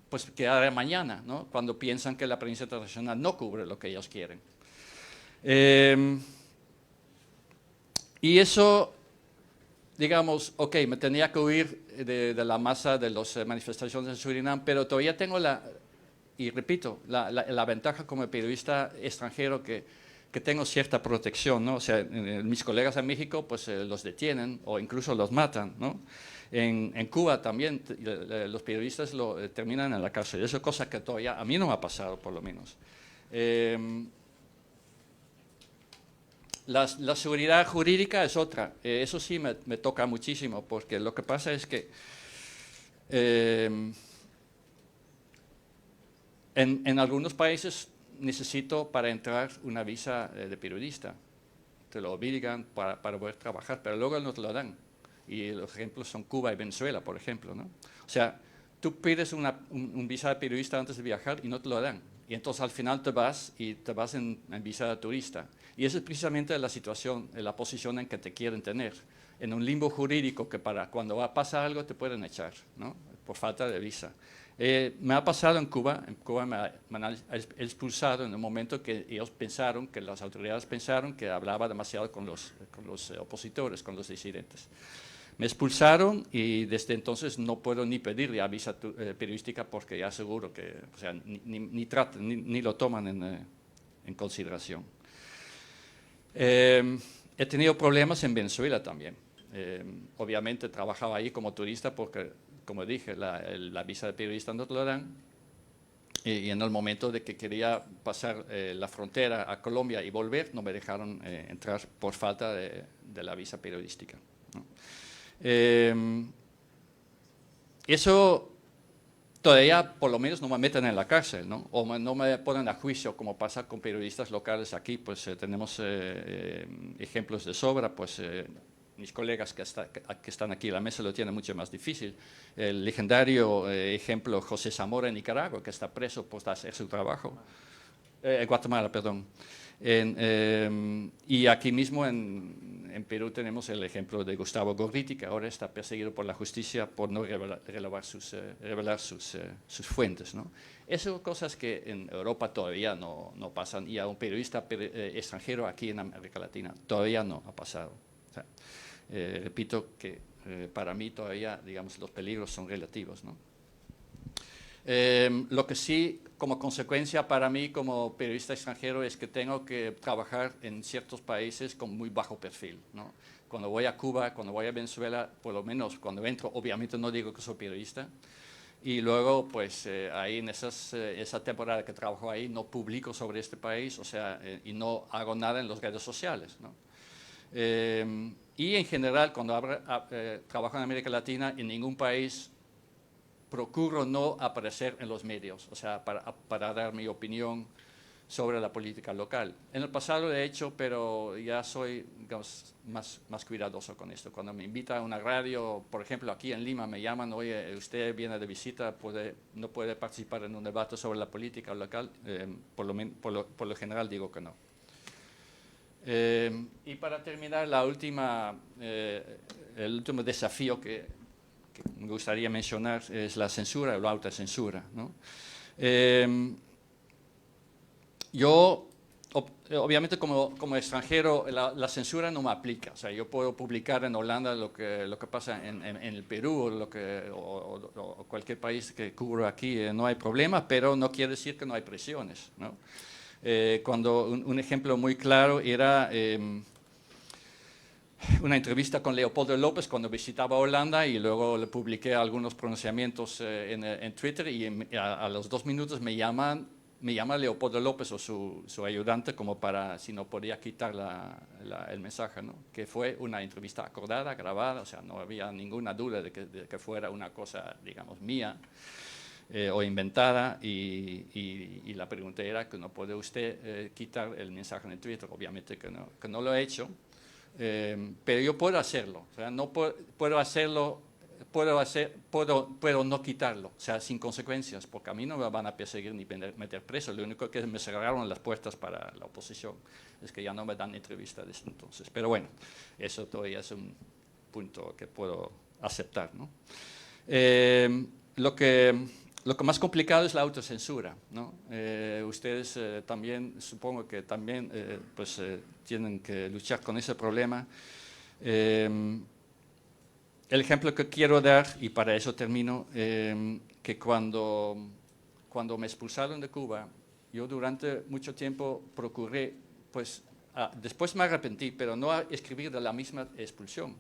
pues ¿qué haré mañana?, ¿no?, cuando piensan que la prensa internacional no cubre lo que ellos quieren. Y eso, digamos, ok, me tenía que huir de la masa de las manifestaciones en Surinam, pero todavía tengo y repito, la ventaja como periodista extranjero que tengo cierta protección, ¿no? O sea, mis colegas en México pues los detienen o incluso los matan, ¿no? En Cuba también los periodistas terminan en la cárcel. Eso es cosa que todavía a mí no me ha pasado, por lo menos. La seguridad jurídica es otra. Eso sí me toca muchísimo, porque lo que pasa es que en algunos países necesito para entrar una visa de periodista. Te lo obligan para poder trabajar, pero luego no te lo dan. Y los ejemplos son Cuba y Venezuela, por ejemplo, ¿no? O sea, tú pides un visa de periodista antes de viajar y no te lo dan. Y entonces al final te vas en visa de turista. Y esa es precisamente la situación, la posición en que te quieren tener. En un limbo jurídico que cuando pasa algo te pueden echar, ¿no?, por falta de visa. Me ha pasado en Cuba me han expulsado en un momento que las autoridades pensaron que hablaba demasiado con los opositores, con los disidentes. Me expulsaron y desde entonces no puedo ni pedirle a visa periodística, porque ya seguro que, o sea, ni lo toman en consideración. He tenido problemas en Venezuela también. Obviamente trabajaba ahí como turista porque, como dije, la visa de periodista no te lo dan, y en el momento de que quería pasar la frontera a Colombia y volver, no me dejaron entrar por falta de la visa periodística, ¿no? Eso todavía por lo menos no me meten en la cárcel, ¿no?, o no me ponen a juicio, como pasa con periodistas locales aquí. Pues tenemos ejemplos de sobra. Pues mis colegas que están aquí en la mesa lo tienen mucho más difícil. El legendario ejemplo José Zamora en Nicaragua, que está preso por hacer su trabajo. Guatemala, perdón. Y aquí mismo en Perú tenemos el ejemplo de Gustavo Gorriti, que ahora está perseguido por la justicia por no revelar sus fuentes, ¿no? Esas son cosas que en Europa todavía no pasan, y a un periodista extranjero aquí en América Latina todavía no ha pasado. O sea, repito que para mí todavía, digamos, los peligros son relativos, ¿no? Lo que sí, como consecuencia para mí como periodista extranjero, es que tengo que trabajar en ciertos países con muy bajo perfil, ¿no? Cuando voy a Cuba, cuando voy a Venezuela, por lo menos cuando entro, obviamente no digo que soy periodista, y luego pues ahí en esa temporada que trabajo ahí no publico sobre este país, o sea, y no hago nada en las redes sociales, ¿no? Y en general, cuando trabajo en América Latina, en ningún país procuro no aparecer en los medios, o sea, para dar mi opinión sobre la política local. En el pasado lo he hecho, pero ya soy, digamos, más cuidadoso con esto. Cuando me invita a una radio, por ejemplo, aquí en Lima me llaman, oye, usted viene de visita, no puede participar en un debate sobre la política local, por lo general digo que no. Y para terminar, el último desafío que me gustaría mencionar es la censura o la autocensura, ¿no? Yo, obviamente como extranjero, la censura no me aplica. O sea, yo puedo publicar en Holanda lo que pasa en el Perú o cualquier país que cubro aquí, no hay problema, pero no quiere decir que no hay presiones, ¿no? Un ejemplo muy claro era una entrevista con Leopoldo López cuando visitaba Holanda, y luego le publiqué algunos pronunciamientos en Twitter, y a los 2 minutos me llama Leopoldo López o su ayudante como para si no podía quitar el mensaje, ¿no? Que fue una entrevista acordada, grabada, o sea, no había ninguna duda de que fuera una cosa, digamos, mía. o inventada, y la pregunta era que no puede usted quitar el mensaje en Twitter. Obviamente que no lo he hecho, pero yo puedo hacerlo, o sea, no puedo hacerlo, puedo no quitarlo, o sea, sin consecuencias, porque a mí no me van a perseguir ni meter preso. Lo único que me cerraron las puertas para la oposición es que ya no me dan entrevistas desde entonces. Pero bueno, eso todavía es un punto que puedo aceptar, ¿no? Lo que más complicado es la autocensura, ¿no? Ustedes también, supongo que también tienen que luchar con ese problema. El ejemplo que quiero dar, y para eso termino, que cuando me expulsaron de Cuba, yo durante mucho tiempo procuré, después me arrepentí, pero no a escribir de la misma expulsión,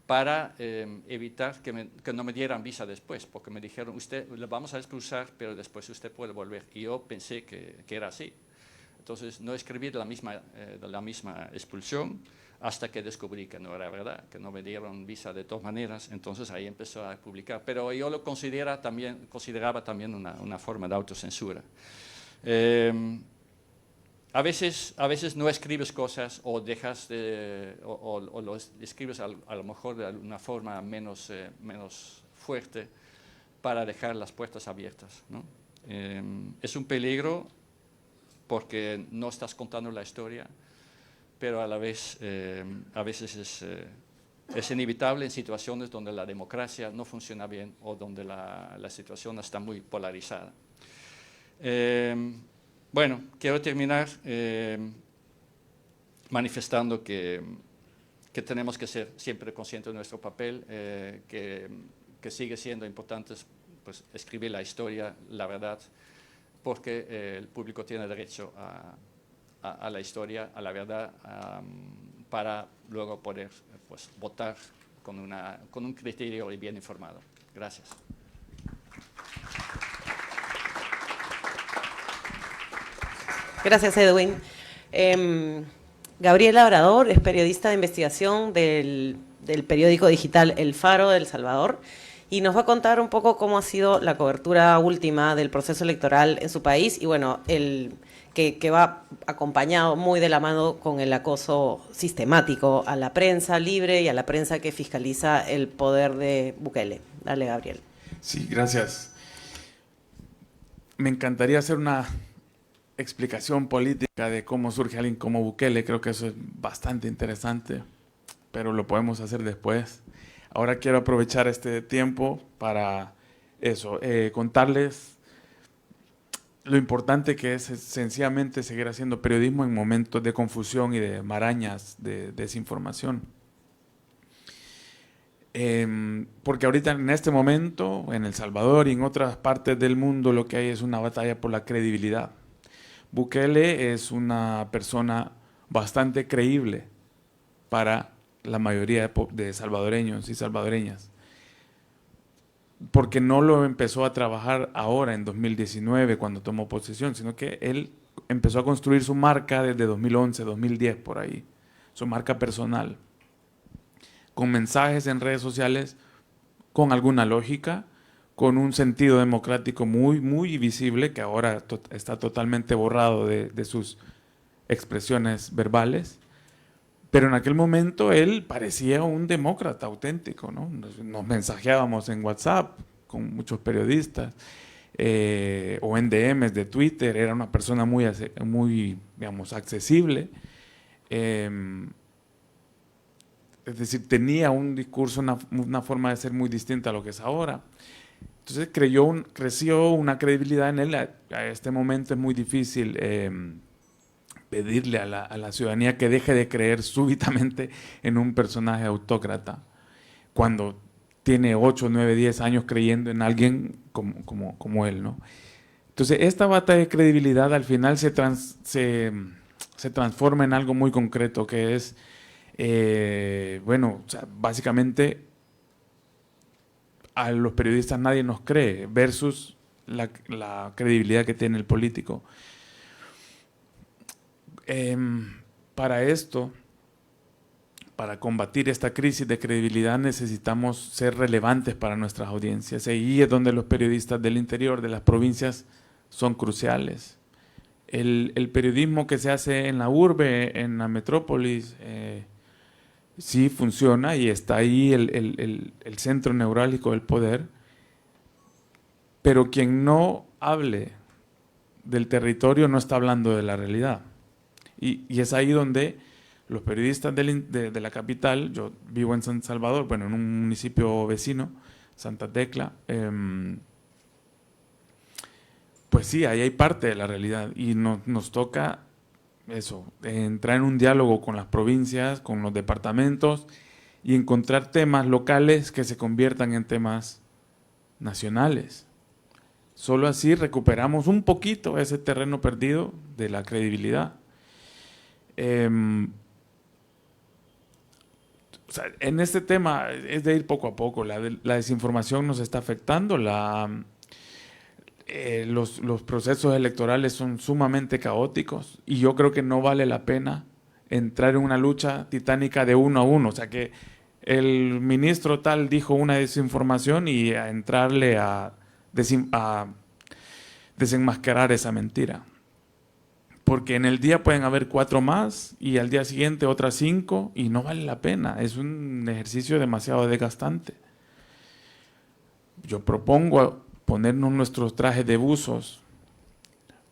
para evitar que no me dieran visa después, porque me dijeron, usted le vamos a expulsar, pero después usted puede volver. Y yo pensé que era así. Entonces no escribí de la misma expulsión hasta que descubrí que no era verdad, que no me dieron visa de todas maneras. Entonces ahí empezó a publicar. Pero yo lo consideraba también una forma de autocensura. A veces no escribes cosas o dejas o lo escribes a lo mejor de una forma menos fuerte para dejar las puertas abiertas, ¿no? Es un peligro porque no estás contando la historia, pero a la vez a veces es inevitable en situaciones donde la democracia no funciona bien o donde la situación está muy polarizada. Bueno, quiero terminar manifestando que tenemos que ser siempre conscientes de nuestro papel, que sigue siendo importante escribir la historia, la verdad, porque el público tiene derecho a la historia, a la verdad, para luego poder votar con un criterio bien informado. Gracias. Gracias, Edwin. Gabriel Labrador es periodista de investigación del periódico digital El Faro de El Salvador y nos va a contar un poco cómo ha sido la cobertura última del proceso electoral en su país y bueno, que va acompañado muy de la mano con el acoso sistemático a la prensa libre y a la prensa que fiscaliza el poder de Bukele. Dale, Gabriel. Sí, gracias. Me encantaría hacer una explicación política de cómo surge alguien como Bukele. Creo que eso es bastante interesante, pero lo podemos hacer después. Ahora quiero aprovechar este tiempo para eso, contarles lo importante que es sencillamente seguir haciendo periodismo en momentos de confusión y de marañas de desinformación. Porque ahorita en este momento, en El Salvador y en otras partes del mundo, lo que hay es una batalla por la credibilidad. Bukele es una persona bastante creíble para la mayoría de salvadoreños y salvadoreñas, porque no lo empezó a trabajar ahora en 2019 cuando tomó posesión, sino que él empezó a construir su marca desde 2011, 2010 por ahí, su marca personal, con mensajes en redes sociales, con alguna lógica, con un sentido democrático muy, muy visible, que ahora está totalmente borrado de sus expresiones verbales. Pero en aquel momento él parecía un demócrata auténtico, ¿no? Nos mensajeábamos en WhatsApp con muchos periodistas, o en DMs de Twitter. Era una persona muy digamos, accesible. Es decir, tenía un discurso, una forma de ser muy distinta a lo que es ahora. Entonces creció una credibilidad en él. A este momento es muy difícil pedirle a la ciudadanía que deje de creer súbitamente en un personaje autócrata cuando tiene 8, 9, 10 años creyendo en alguien como él, ¿no? Entonces esta batalla de credibilidad al final se transforma en algo muy concreto, que es, bueno, o sea, básicamente a los periodistas nadie nos cree versus la credibilidad que tiene el político. Para esto, para combatir esta crisis de credibilidad necesitamos ser relevantes para nuestras audiencias. Y ahí es donde los periodistas del interior, de las provincias, son cruciales. El periodismo que se hace en la urbe, en la metrópolis, sí funciona y está ahí el centro neurálgico del poder, pero quien no hable del territorio no está hablando de la realidad. Y es ahí donde los periodistas de la capital, yo vivo en San Salvador, bueno, en un municipio vecino, Santa Tecla, pues sí, ahí hay parte de la realidad y nos toca eso, entrar en un diálogo con las provincias, con los departamentos y encontrar temas locales que se conviertan en temas nacionales. Solo así recuperamos un poquito ese terreno perdido de la credibilidad. O sea, en este tema es de ir poco a poco. La desinformación nos está afectando. Los procesos electorales son sumamente caóticos y yo creo que no vale la pena entrar en una lucha titánica de uno a uno. O sea, que el ministro tal dijo una desinformación y a entrarle a desenmascarar esa mentira. Porque en el día pueden haber 4 más y al día siguiente otras 5 y no vale la pena. Es un ejercicio demasiado desgastante. Yo propongo ponernos nuestros trajes de buzos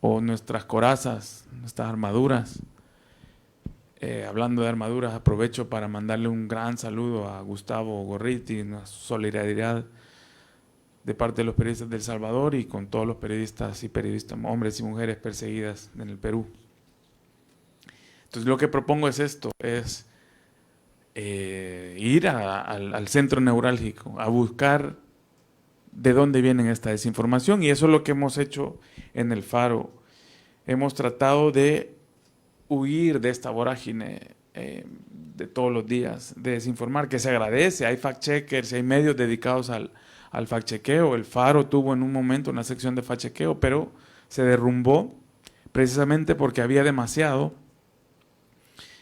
o nuestras corazas, nuestras armaduras. Hablando de armaduras, aprovecho para mandarle un gran saludo a Gustavo Gorriti, una solidaridad de parte de los periodistas de El Salvador y con todos los periodistas y periodistas, hombres y mujeres perseguidas en el Perú. Entonces lo que propongo es esto, es ir al centro neurálgico, a buscar de dónde viene esta desinformación y eso es lo que hemos hecho en El Faro. Hemos tratado de huir de esta vorágine de todos los días, de desinformar, que se agradece, hay fact-checkers, hay medios dedicados al fact-chequeo. El Faro tuvo en un momento una sección de fact-chequeo, pero se derrumbó precisamente porque había demasiado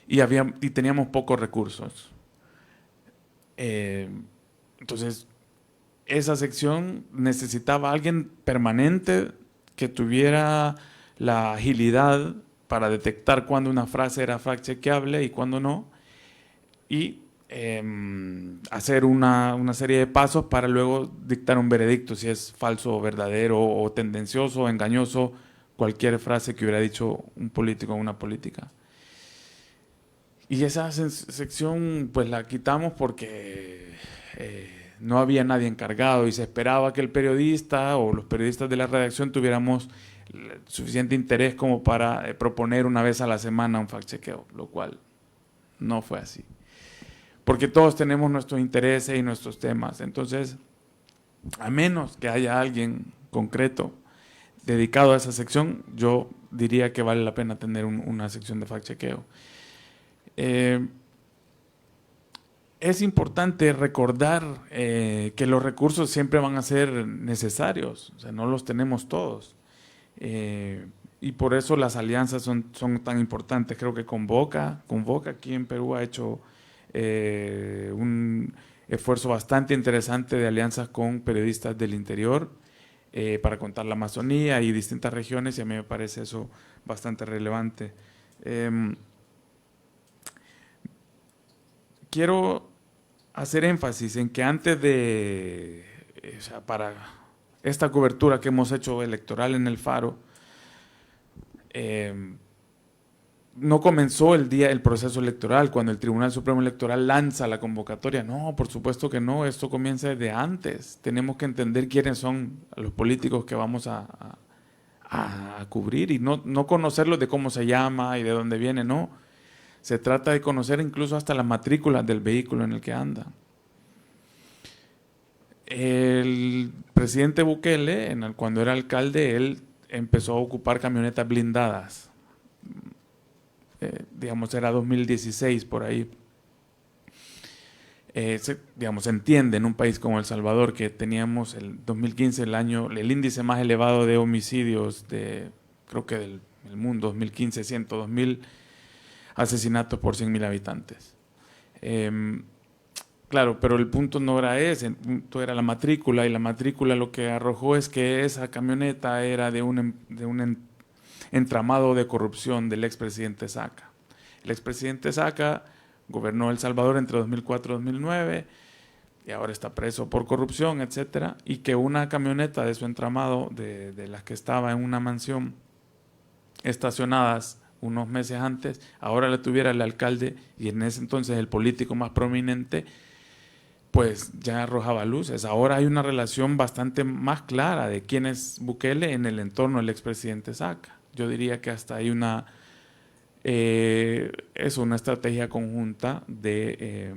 y teníamos pocos recursos. Entonces, esa sección necesitaba a alguien permanente que tuviera la agilidad para detectar cuándo una frase era fact-chequeable y cuándo no, y hacer una serie de pasos para luego dictar un veredicto, si es falso o verdadero, o tendencioso o engañoso, cualquier frase que hubiera dicho un político o una política. Y esa sección pues la quitamos porque no había nadie encargado y se esperaba que el periodista o los periodistas de la redacción tuviéramos suficiente interés como para proponer una vez a la semana un fact-chequeo, lo cual no fue así. Porque todos tenemos nuestros intereses y nuestros temas. Entonces, a menos que haya alguien concreto dedicado a esa sección, yo diría que vale la pena tener una sección de fact-chequeo. Es importante recordar que los recursos siempre van a ser necesarios, o sea, no los tenemos todos. Y por eso las alianzas son tan importantes. Creo que Convoca aquí en Perú ha hecho un esfuerzo bastante interesante de alianzas con periodistas del interior para contar la Amazonía y distintas regiones, y a mí me parece eso bastante relevante. Quiero hacer énfasis en que antes de, o sea, para esta cobertura que hemos hecho electoral en El Faro, no comenzó el proceso electoral cuando el Tribunal Supremo Electoral lanza la convocatoria. No, por supuesto que no, esto comienza desde antes. Tenemos que entender quiénes son los políticos que vamos a cubrir y no conocerlos de cómo se llama y de dónde viene, no. Se trata de conocer incluso hasta las matrículas del vehículo en el que anda. El presidente Bukele, cuando era alcalde, él empezó a ocupar camionetas blindadas. Digamos, era 2016 por ahí. Se entiende en un país como El Salvador que teníamos el 2015 el índice más elevado de homicidios creo que del mundo, 2015, 102.000 asesinatos por 100.000 habitantes. Claro, pero el punto no era ese, el punto era la matrícula, y la matrícula lo que arrojó es que esa camioneta era de un entramado de corrupción del expresidente Saca. El expresidente Saca gobernó El Salvador entre 2004 y 2009 y ahora está preso por corrupción, etcétera, y que una camioneta de su entramado, de las que estaba en una mansión estacionadas unos meses antes, ahora la tuviera el alcalde y en ese entonces el político más prominente, pues ya arrojaba luces. Ahora hay una relación bastante más clara de quién es Bukele en el entorno del expresidente Saca. Yo diría que hasta hay una estrategia conjunta de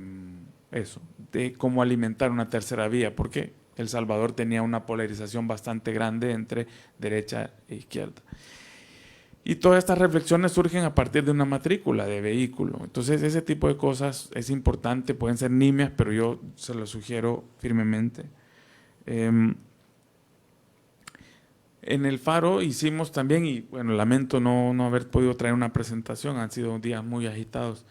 de cómo alimentar una tercera vía, porque El Salvador tenía una polarización bastante grande entre derecha e izquierda. Y todas estas reflexiones surgen a partir de una matrícula de vehículo. Entonces, ese tipo de cosas es importante, pueden ser nimias, pero yo se lo sugiero firmemente. En el Faro hicimos también, y bueno, lamento no haber podido traer una presentación, han sido días muy agitados.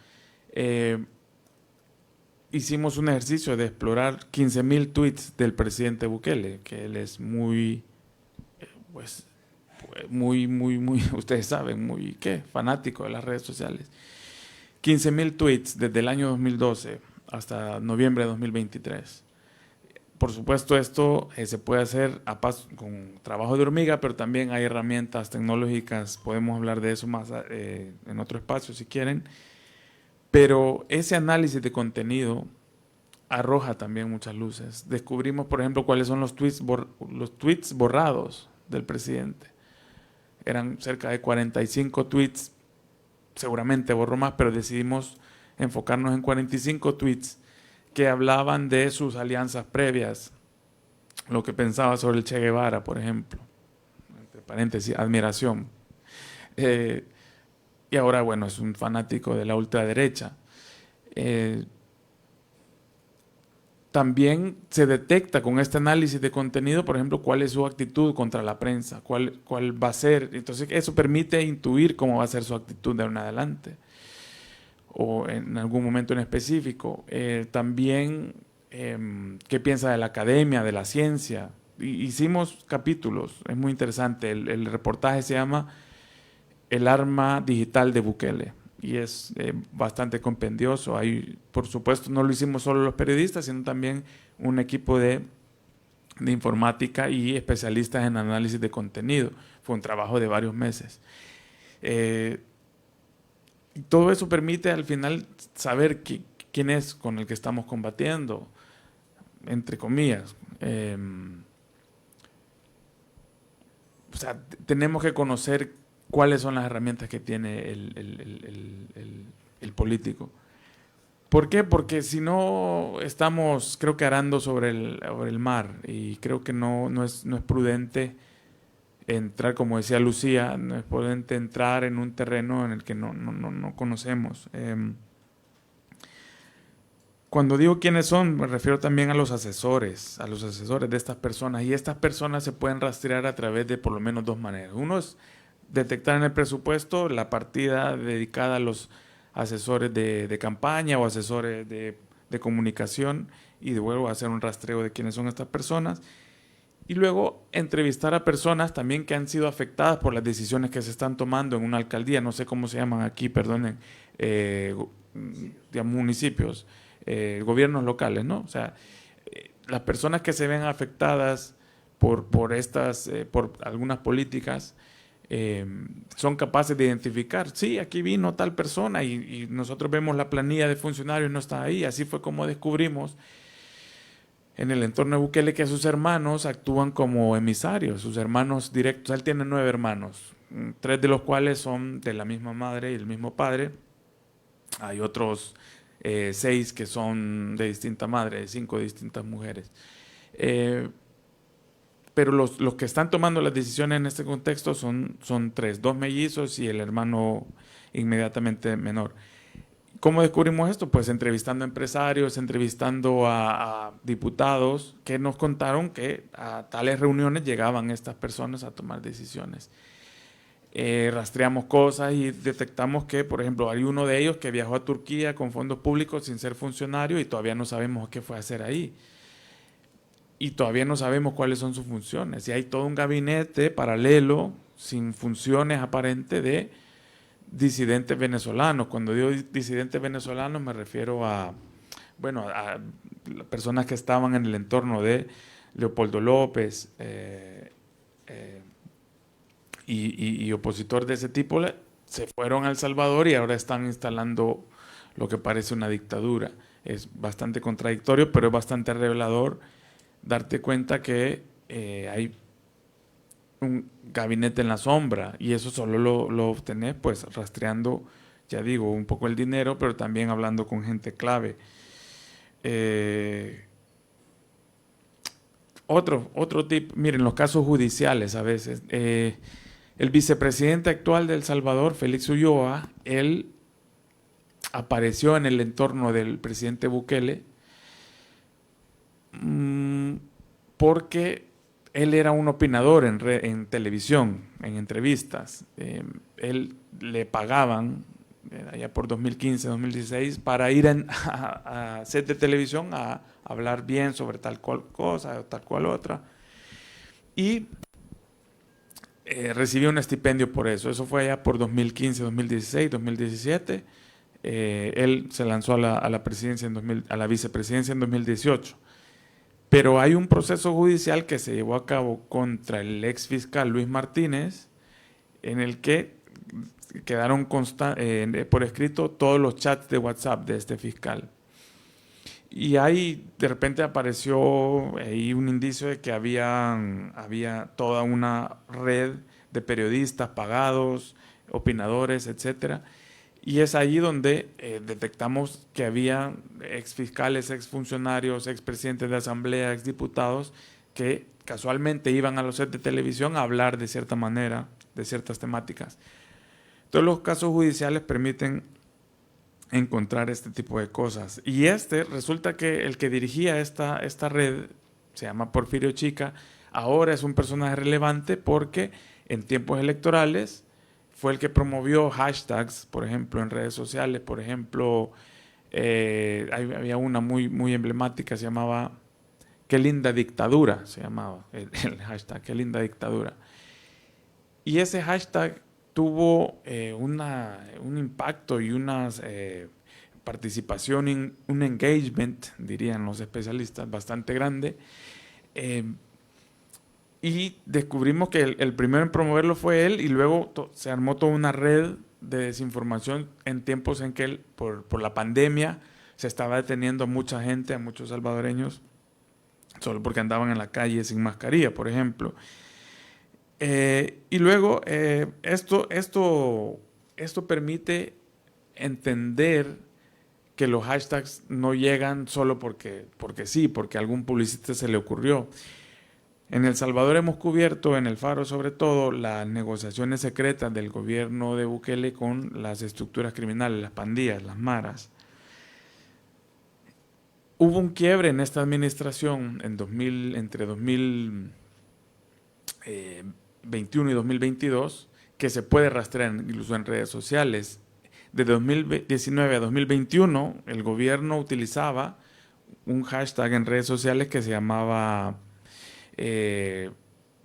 Hicimos un ejercicio de explorar 15,000 tweets del presidente Bukele, que él es muy, ustedes saben, muy fanático de las redes sociales. 15,000 tweets desde el año 2012 hasta noviembre de 2023. Por supuesto, esto se puede hacer a paso, con trabajo de hormiga, pero también hay herramientas tecnológicas, podemos hablar de eso más en otro espacio si quieren. Pero ese análisis de contenido arroja también muchas luces. Descubrimos, por ejemplo, cuáles son los tweets borrados del presidente. Eran cerca de 45 tweets, seguramente borró más, pero decidimos enfocarnos en 45 tweets que hablaban de sus alianzas previas, lo que pensaba sobre el Che Guevara, por ejemplo, entre paréntesis, admiración. Y ahora, bueno, es un fanático de la ultraderecha. También se detecta con este análisis de contenido, por ejemplo, cuál es su actitud contra la prensa, cuál va a ser. Entonces, eso permite intuir cómo va a ser su actitud de ahora en adelante, o en algún momento en específico. También, qué piensa de la academia, de la ciencia. Hicimos capítulos, es muy interesante. El reportaje se llama El arma digital de Bukele y es bastante compendioso. Ahí, por supuesto, no lo hicimos solo los periodistas, sino también un equipo de informática y especialistas en análisis de contenido. Fue un trabajo de varios meses. Todo eso permite al final saber quién es con el que estamos combatiendo, entre comillas. O sea, tenemos que conocer cuáles son las herramientas que tiene el político. ¿Por qué? Porque si no estamos, creo que arando sobre el mar, y creo que no es prudente entrar, como decía Lucía, no es prudente entrar en un terreno en el que no conocemos. Cuando digo quiénes son, me refiero también a los asesores de estas personas, y estas personas se pueden rastrear a través de por lo menos dos maneras. Uno es detectar en el presupuesto la partida dedicada a los asesores de campaña o asesores de comunicación, y luego hacer un rastreo de quiénes son estas personas, y luego entrevistar a personas también que han sido afectadas por las decisiones que se están tomando en una alcaldía, no sé cómo se llaman aquí, perdonen, municipios, gobiernos locales, ¿no? O sea, las personas que se ven afectadas por algunas políticas, son capaces de identificar, sí, aquí vino tal persona y nosotros vemos la planilla de funcionarios, no está ahí. Así fue como descubrimos en el entorno de Bukele que sus hermanos actúan como emisarios, sus hermanos directos. Él tiene 9 hermanos, 3 de los cuales son de la misma madre y el mismo padre. Hay otros 6 que son de distinta madre, 5 de distintas mujeres. Pero los que están tomando las decisiones en este contexto son 3, 2 mellizos y el hermano inmediatamente menor. ¿Cómo descubrimos esto? Pues entrevistando a empresarios, entrevistando a diputados que nos contaron que a tales reuniones llegaban estas personas a tomar decisiones. rastreamos cosas y detectamos que, por ejemplo, hay uno de ellos que viajó a Turquía con fondos públicos sin ser funcionario y todavía no sabemos qué fue a hacer ahí. Y todavía no sabemos cuáles son sus funciones. Y hay todo un gabinete paralelo, sin funciones aparentes, de disidentes venezolanos. Cuando digo disidentes venezolanos me refiero a, bueno, a personas que estaban en el entorno de Leopoldo López y opositor de ese tipo, se fueron a El Salvador y ahora están instalando lo que parece una dictadura. Es bastante contradictorio, pero es bastante revelador darte cuenta que hay un gabinete en la sombra y eso solo lo obtenés pues rastreando, ya digo, un poco el dinero, pero también hablando con gente clave. Otro tip, miren, los casos judiciales a veces. El vicepresidente actual de El Salvador, Félix Ulloa, él apareció en el entorno del presidente Bukele porque él era un opinador en televisión, en entrevistas. Él le pagaban, allá por 2015, 2016, para ir a set de televisión a hablar bien sobre tal cual cosa o tal cual otra. Y recibió un estipendio por eso. Eso fue allá por 2015, 2016, 2017. Él se lanzó a la presidencia a la vicepresidencia en 2018. Pero hay un proceso judicial que se llevó a cabo contra el ex fiscal Luis Martínez, en el que quedaron por escrito todos los chats de WhatsApp de este fiscal. Y ahí de repente apareció ahí un indicio de que había toda una red de periodistas pagados, opinadores, etcétera. Y es ahí donde detectamos que había exfiscales, exfuncionarios, expresidentes de asamblea, exdiputados que casualmente iban a los sets de televisión a hablar de cierta manera, de ciertas temáticas. Todos los casos judiciales permiten encontrar este tipo de cosas. Y resulta que el que dirigía esta red, se llama Porfirio Chica, ahora es un personaje relevante porque en tiempos electorales fue el que promovió hashtags, por ejemplo, en redes sociales. Por ejemplo, había una muy emblemática, se llamaba "Qué linda dictadura", se llamaba el hashtag, "Qué linda dictadura". Y ese hashtag tuvo un impacto y una participación, un engagement, dirían los especialistas, bastante grande. Y descubrimos que el primero en promoverlo fue él y luego se armó toda una red de desinformación en tiempos en que por la pandemia se estaba deteniendo a mucha gente, a muchos salvadoreños, solo porque andaban en la calle sin mascarilla, por ejemplo. Y luego esto permite entender que los hashtags no llegan solo porque sí, porque a algún publicista se le ocurrió. En El Salvador hemos cubierto, en El Faro sobre todo, las negociaciones secretas del gobierno de Bukele con las estructuras criminales, las pandillas, las maras. Hubo un quiebre en esta administración entre 2021 y 2022 que se puede rastrear incluso en redes sociales. De 2019 a 2021 el gobierno utilizaba un hashtag en redes sociales que se llamaba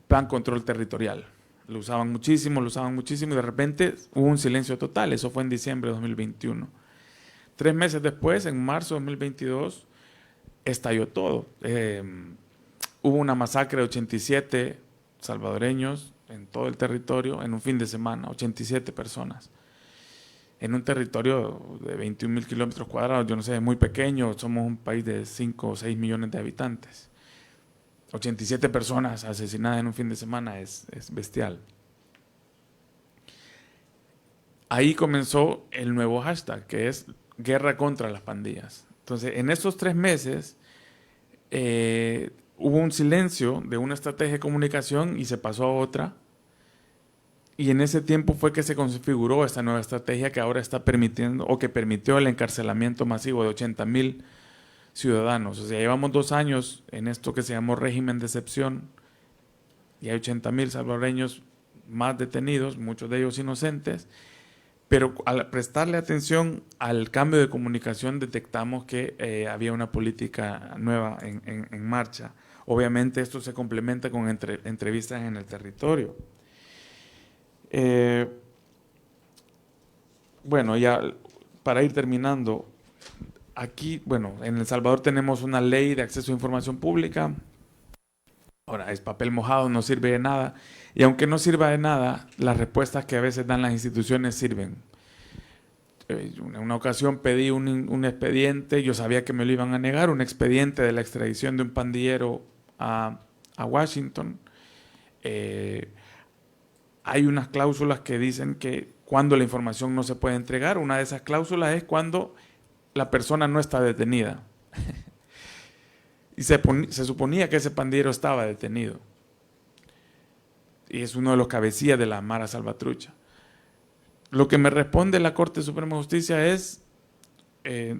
Plan Control Territorial. Lo usaban muchísimo y de repente hubo un silencio total. Eso fue en diciembre de 2021. 3 meses después, en marzo de 2022, estalló todo. Hubo una masacre de 87 salvadoreños en todo el territorio en un fin de semana, 87 personas. En un territorio de 21,000 kilómetros cuadrados, yo no sé, es muy pequeño, somos un país de 5 o 6 millones de habitantes. 87 personas asesinadas en un fin de semana es bestial. Ahí comenzó el nuevo hashtag, que es Guerra contra las pandillas. Entonces, en estos 3 meses hubo un silencio de una estrategia de comunicación y se pasó a otra. Y en ese tiempo fue que se configuró esta nueva estrategia que ahora está permitiendo, o que permitió el encarcelamiento masivo de 80,000 ciudadanos. O sea, llevamos 2 años en esto que se llamó régimen de excepción y hay 80,000 salvadoreños más detenidos, muchos de ellos inocentes, pero al prestarle atención al cambio de comunicación detectamos que había una política nueva en marcha. Obviamente esto se complementa con entrevistas en el territorio. Bueno, ya para ir terminando, aquí, bueno, en El Salvador tenemos una ley de acceso a información pública. Ahora, es papel mojado, no sirve de nada. Y aunque no sirva de nada, las respuestas que a veces dan las instituciones sirven. En una ocasión pedí un expediente, yo sabía que me lo iban a negar, un expediente de la extradición de un pandillero a Washington. Hay unas cláusulas que dicen que cuando la información no se puede entregar, una de esas cláusulas es cuando la persona no está detenida. Y se suponía que ese pandillero estaba detenido. Y es uno de los cabecillas de la Mara Salvatrucha. Lo que me responde la Corte Suprema de Justicia es,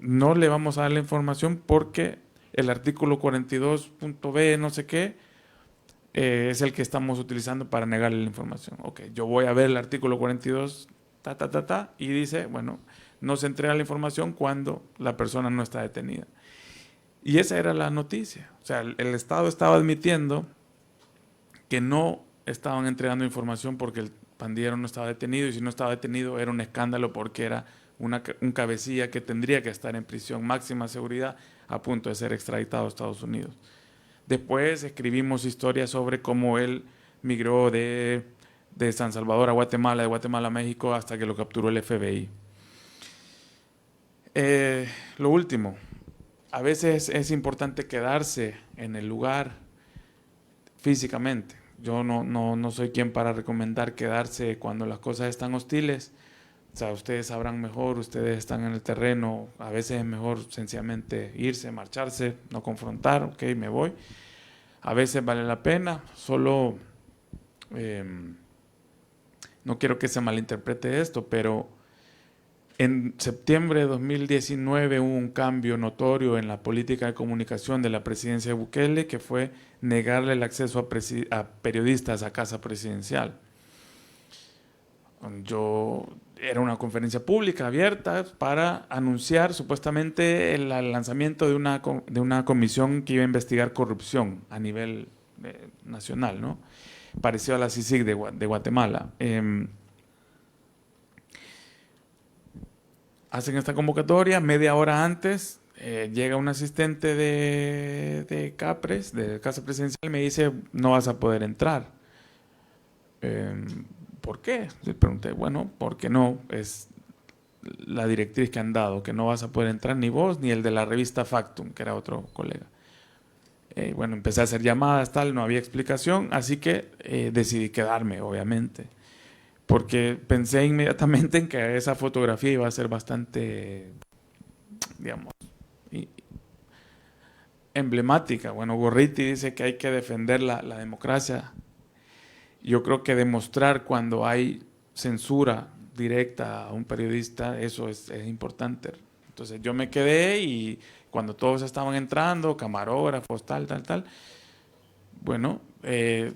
no le vamos a dar la información porque el artículo 42.b no sé qué, es el que estamos utilizando para negarle la información. Ok, yo voy a ver el artículo 42, y dice, bueno, no se entrega la información cuando la persona no está detenida. Y esa era la noticia. O sea, el Estado estaba admitiendo que no estaban entregando información porque el pandillero no estaba detenido, y si no estaba detenido era un escándalo porque era un cabecilla que tendría que estar en prisión máxima seguridad a punto de ser extraditado a Estados Unidos. Después escribimos historias sobre cómo él migró de San Salvador a Guatemala, de Guatemala a México, hasta que lo capturó el FBI. Lo último, a veces es importante quedarse en el lugar físicamente. Yo no soy quien para recomendar quedarse cuando las cosas están hostiles. O sea, ustedes sabrán mejor, ustedes están en el terreno. A veces es mejor sencillamente irse, marcharse, no confrontar, ok, me voy. A veces vale la pena, solo no quiero que se malinterprete esto, pero en septiembre de 2019 hubo un cambio notorio en la política de comunicación de la presidencia de Bukele, que fue negarle el acceso a periodistas a casa presidencial. Era una conferencia pública abierta para anunciar supuestamente el lanzamiento de una comisión que iba a investigar corrupción a nivel nacional, ¿no? Parecido a la CICIG de Guatemala. Hacen esta convocatoria, media hora antes llega un asistente de Capres, de Casa Presidencial, y me dice, no vas a poder entrar. ¿Por qué? Le pregunté, bueno, porque no, es la directriz que han dado, que no vas a poder entrar ni vos ni el de la revista Factum, que era otro colega. Bueno, empecé a hacer llamadas, tal, no había explicación, así que decidí quedarme, obviamente. Porque pensé inmediatamente en que esa fotografía iba a ser bastante, digamos, emblemática. Bueno, Gorriti dice que hay que defender la democracia. Yo creo que demostrar cuando hay censura directa a un periodista, eso es importante. Entonces yo me quedé, y cuando todos estaban entrando, camarógrafos, tal, bueno,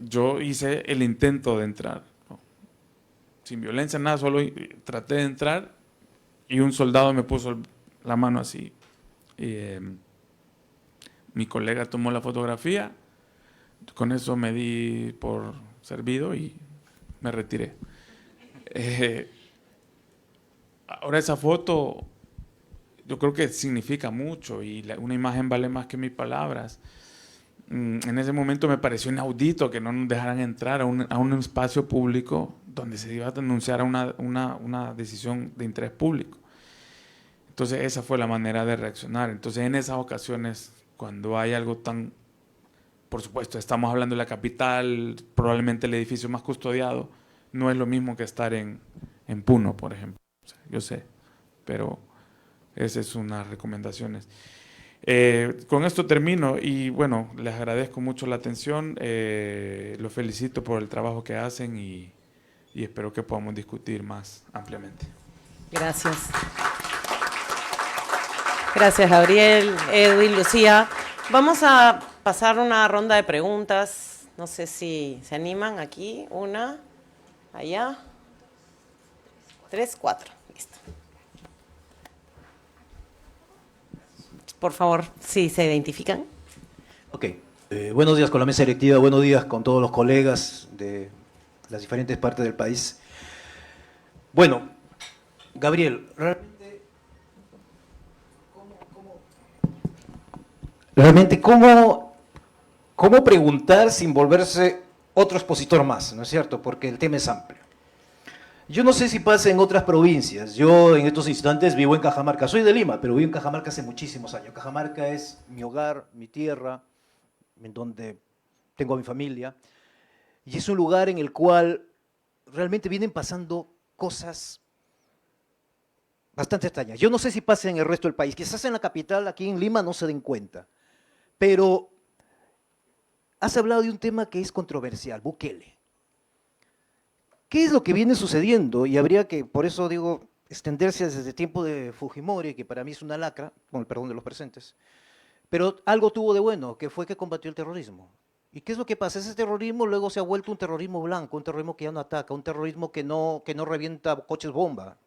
yo hice el intento de entrar. Sin violencia, nada, solo traté de entrar y un soldado me puso la mano así. Mi colega tomó la fotografía, con eso me di por servido y me retiré. Ahora esa foto yo creo que significa mucho, y una imagen vale más que mil palabras. En ese momento me pareció inaudito que no nos dejaran entrar a un espacio público donde se iba a anunciar una decisión de interés público. Entonces esa fue la manera de reaccionar. Entonces en esas ocasiones, cuando hay algo tan, por supuesto, estamos hablando de la capital, probablemente el edificio más custodiado, no es lo mismo que estar en Puno, por ejemplo. O sea, yo sé, pero esas son unas recomendaciones. Con esto termino, y bueno, les agradezco mucho la atención, los felicito por el trabajo que hacen, y espero que podamos discutir más ampliamente. Gracias. Gracias, Gabriel, Edwin, Lucía. Vamos a pasar una ronda de preguntas. No sé si se animan aquí. Una, allá. 3, 4. Listo. Por favor, si se identifican. Ok. Buenos días con la mesa directiva, buenos días con todos los colegas de las diferentes partes del país. Bueno, Gabriel, realmente ¿cómo preguntar sin volverse otro expositor más, ¿no es cierto? Porque el tema es amplio. Yo no sé si pasa en otras provincias. Yo en estos instantes vivo en Cajamarca. Soy de Lima, pero vivo en Cajamarca hace muchísimos años. Cajamarca es mi hogar, mi tierra, en donde tengo a mi familia. Y es un lugar en el cual realmente vienen pasando cosas bastante extrañas. Yo no sé si pasa en el resto del país. Quizás en la capital, aquí en Lima, no se den cuenta. Pero has hablado de un tema que es controversial, Bukele. ¿Qué es lo que viene sucediendo? Y habría que, por eso digo, extenderse desde el tiempo de Fujimori, que para mí es una lacra, con el perdón de los presentes, pero algo tuvo de bueno, que fue que combatió el terrorismo. ¿Y qué es lo que pasa? Ese terrorismo luego se ha vuelto un terrorismo blanco, un terrorismo que ya no ataca, un terrorismo que no revienta coches bomba,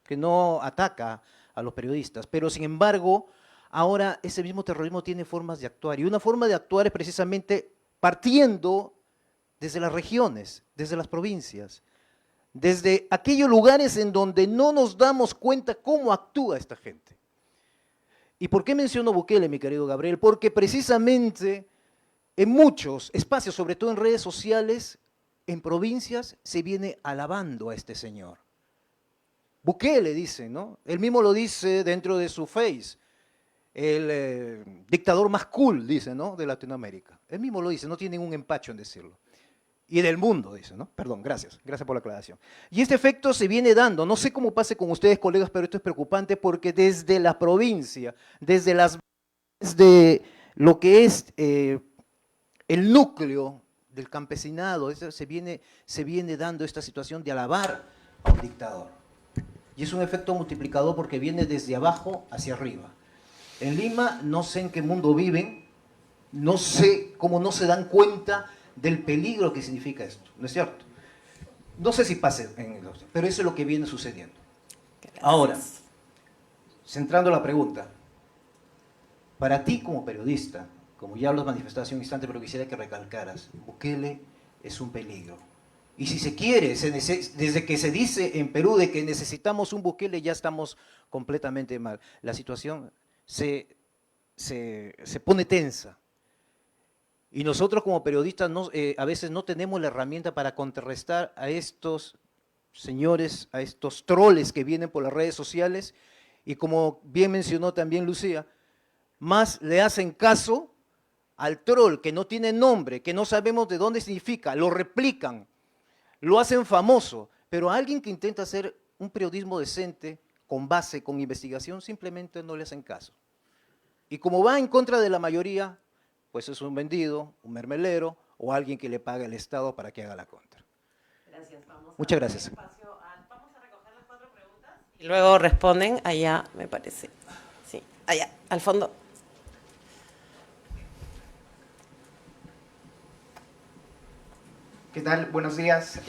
que no ataca a los periodistas. Pero sin embargo, ahora ese mismo terrorismo tiene formas de actuar. Y una forma de actuar es precisamente partiendo desde las regiones, desde las provincias, desde aquellos lugares en donde no nos damos cuenta cómo actúa esta gente. ¿Y por qué menciono Bukele, mi querido Gabriel? Porque precisamente en muchos espacios, sobre todo en redes sociales, en provincias, se viene alabando a este señor. Bukele dice, ¿no? Él mismo lo dice dentro de su Face, el dictador más cool, dice, ¿no? De Latinoamérica. Él mismo lo dice, no tiene ningún empacho en decirlo. Y del mundo, dice, ¿no? Perdón, gracias por la aclaración. Y este efecto se viene dando, no sé cómo pase con ustedes, colegas, pero esto es preocupante porque desde la provincia, desde lo que es el núcleo del campesinado, se viene dando esta situación de alabar a un dictador. Y es un efecto multiplicador porque viene desde abajo hacia arriba. En Lima no sé en qué mundo viven, no sé cómo no se dan cuenta del peligro que significa esto, ¿no es cierto? No sé si pase, pero eso es lo que viene sucediendo. Gracias. Ahora, centrando la pregunta, para ti como periodista, como ya lo has manifestado hace un instante, pero quisiera que recalcaras, Bukele es un peligro. Y si se quiere, desde que se dice en Perú de que necesitamos un Bukele, ya estamos completamente mal. La situación se pone tensa. Y nosotros como periodistas a veces no tenemos la herramienta para contrarrestar a estos señores, a estos troles que vienen por las redes sociales. Y como bien mencionó también Lucía, más le hacen caso al troll que no tiene nombre, que no sabemos de dónde significa, lo replican, lo hacen famoso, pero a alguien que intenta hacer un periodismo decente, con base, con investigación, simplemente no le hacen caso. Y como va en contra de la mayoría, pues es un vendido, un mermelero o alguien que le paga el Estado para que haga la contra. Gracias. Muchas gracias. Vamos a recoger las 4 preguntas y luego responden allá, me parece. Sí, allá, al fondo. ¿Qué tal? Buenos días.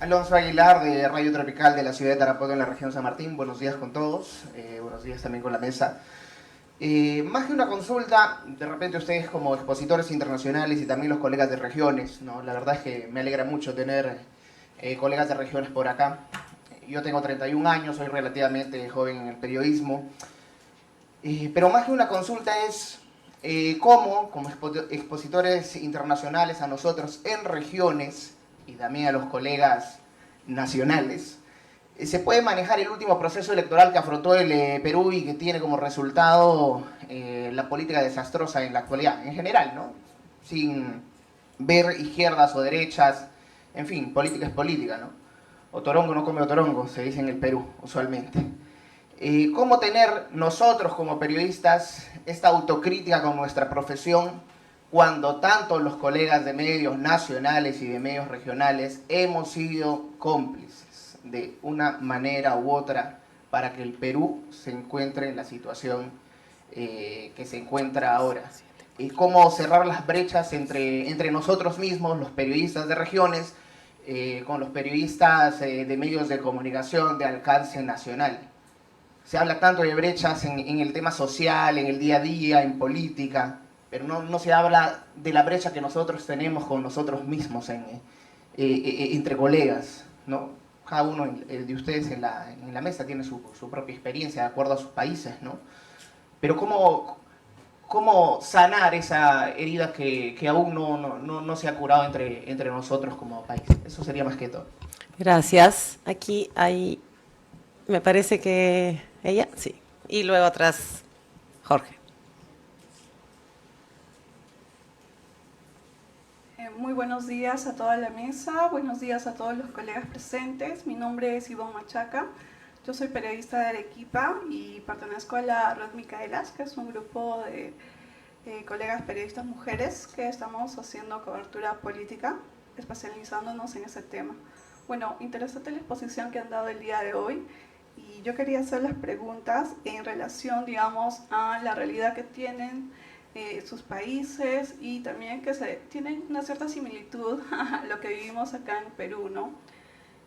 Alonso Aguilar de Radio Tropical de la ciudad de Tarapoto en la región San Martín. Buenos días con todos. Buenos días también con la mesa. Más que una consulta, de repente ustedes como expositores internacionales y también los colegas de regiones, ¿no? La verdad es que me alegra mucho tener colegas de regiones por acá. Yo tengo 31 años, soy relativamente joven en el periodismo, pero más que una consulta es cómo, como expositores internacionales a nosotros en regiones y también a los colegas nacionales, se puede manejar el último proceso electoral que afrontó el Perú y que tiene como resultado la política desastrosa en la actualidad, en general, ¿no? Sin ver izquierdas o derechas, en fin, política es política, ¿no? Otorongo no come otorongo, se dice en el Perú, usualmente. ¿Cómo tener nosotros como periodistas esta autocrítica con nuestra profesión cuando tanto los colegas de medios nacionales y de medios regionales hemos sido cómplices de una manera u otra para que el Perú se encuentre en la situación que se encuentra ahora? ¿Y cómo cerrar las brechas entre nosotros mismos, los periodistas de regiones, con los periodistas de medios de comunicación de alcance nacional. Se habla tanto de brechas en el tema social, en el día a día, en política, pero no se habla de la brecha que nosotros tenemos con nosotros mismos entre colegas, ¿no? Cada uno de ustedes en la mesa tiene su propia experiencia de acuerdo a sus países, ¿no? Pero ¿cómo sanar esa herida que aún no se ha curado entre nosotros como país? Eso sería más que todo. Gracias. Aquí hay, me parece que ella, sí. Y luego atrás, Jorge. Muy buenos días a toda la mesa, buenos días a todos los colegas presentes. Mi nombre es Ivonne Machaca, yo soy periodista de Arequipa y pertenezco a la Red Micaelas, que es un grupo de colegas periodistas mujeres que estamos haciendo cobertura política, especializándonos en ese tema. Bueno, interesante la exposición que han dado el día de hoy y yo quería hacer las preguntas en relación, digamos, a la realidad que tienen sus países y también que tienen una cierta similitud a lo que vivimos acá en Perú, ¿no?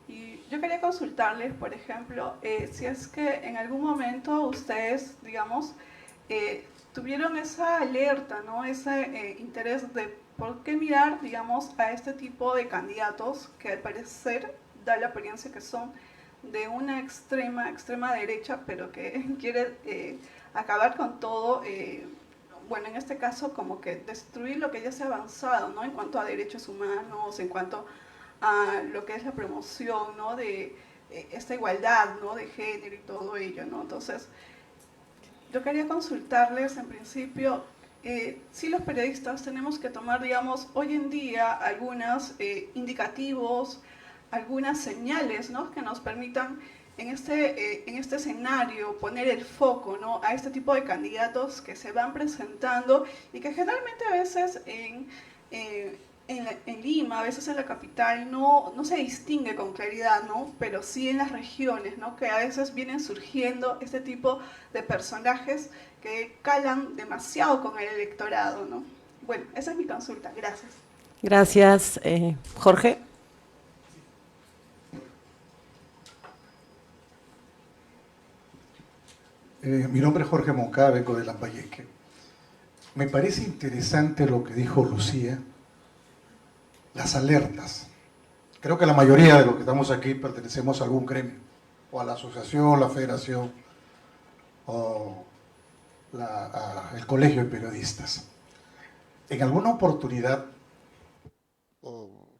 Y yo quería consultarles, por ejemplo, si es que en algún momento ustedes, digamos, tuvieron esa alerta, ¿no? Ese interés de por qué mirar, digamos, a este tipo de candidatos que al parecer da la apariencia que son de una extrema derecha, pero que quiere acabar con todo. Bueno, en este caso como que destruir lo que ya se ha avanzado, ¿no? En cuanto a derechos humanos, en cuanto a lo que es la promoción, ¿no? De esta igualdad, ¿no? De género y todo ello, ¿no? Entonces, yo quería consultarles en principio si los periodistas tenemos que tomar, digamos, hoy en día algunos indicativos, algunas señales, ¿no? Que nos permitan en este escenario poner el foco, ¿no? A este tipo de candidatos que se van presentando y que generalmente a veces en Lima, a veces en la capital, no se distingue con claridad, ¿no? Pero sí en las regiones, ¿no? Que a veces vienen surgiendo este tipo de personajes que calan demasiado con el electorado, ¿no? Bueno, esa es mi consulta. Gracias. Gracias. Jorge. Mi nombre es Jorge Moncada, vengo de Lambayeque. Me parece interesante lo que dijo Lucía, las alertas. Creo que la mayoría de los que estamos aquí pertenecemos a algún gremio, o a la asociación, la federación, o el colegio de periodistas. En alguna oportunidad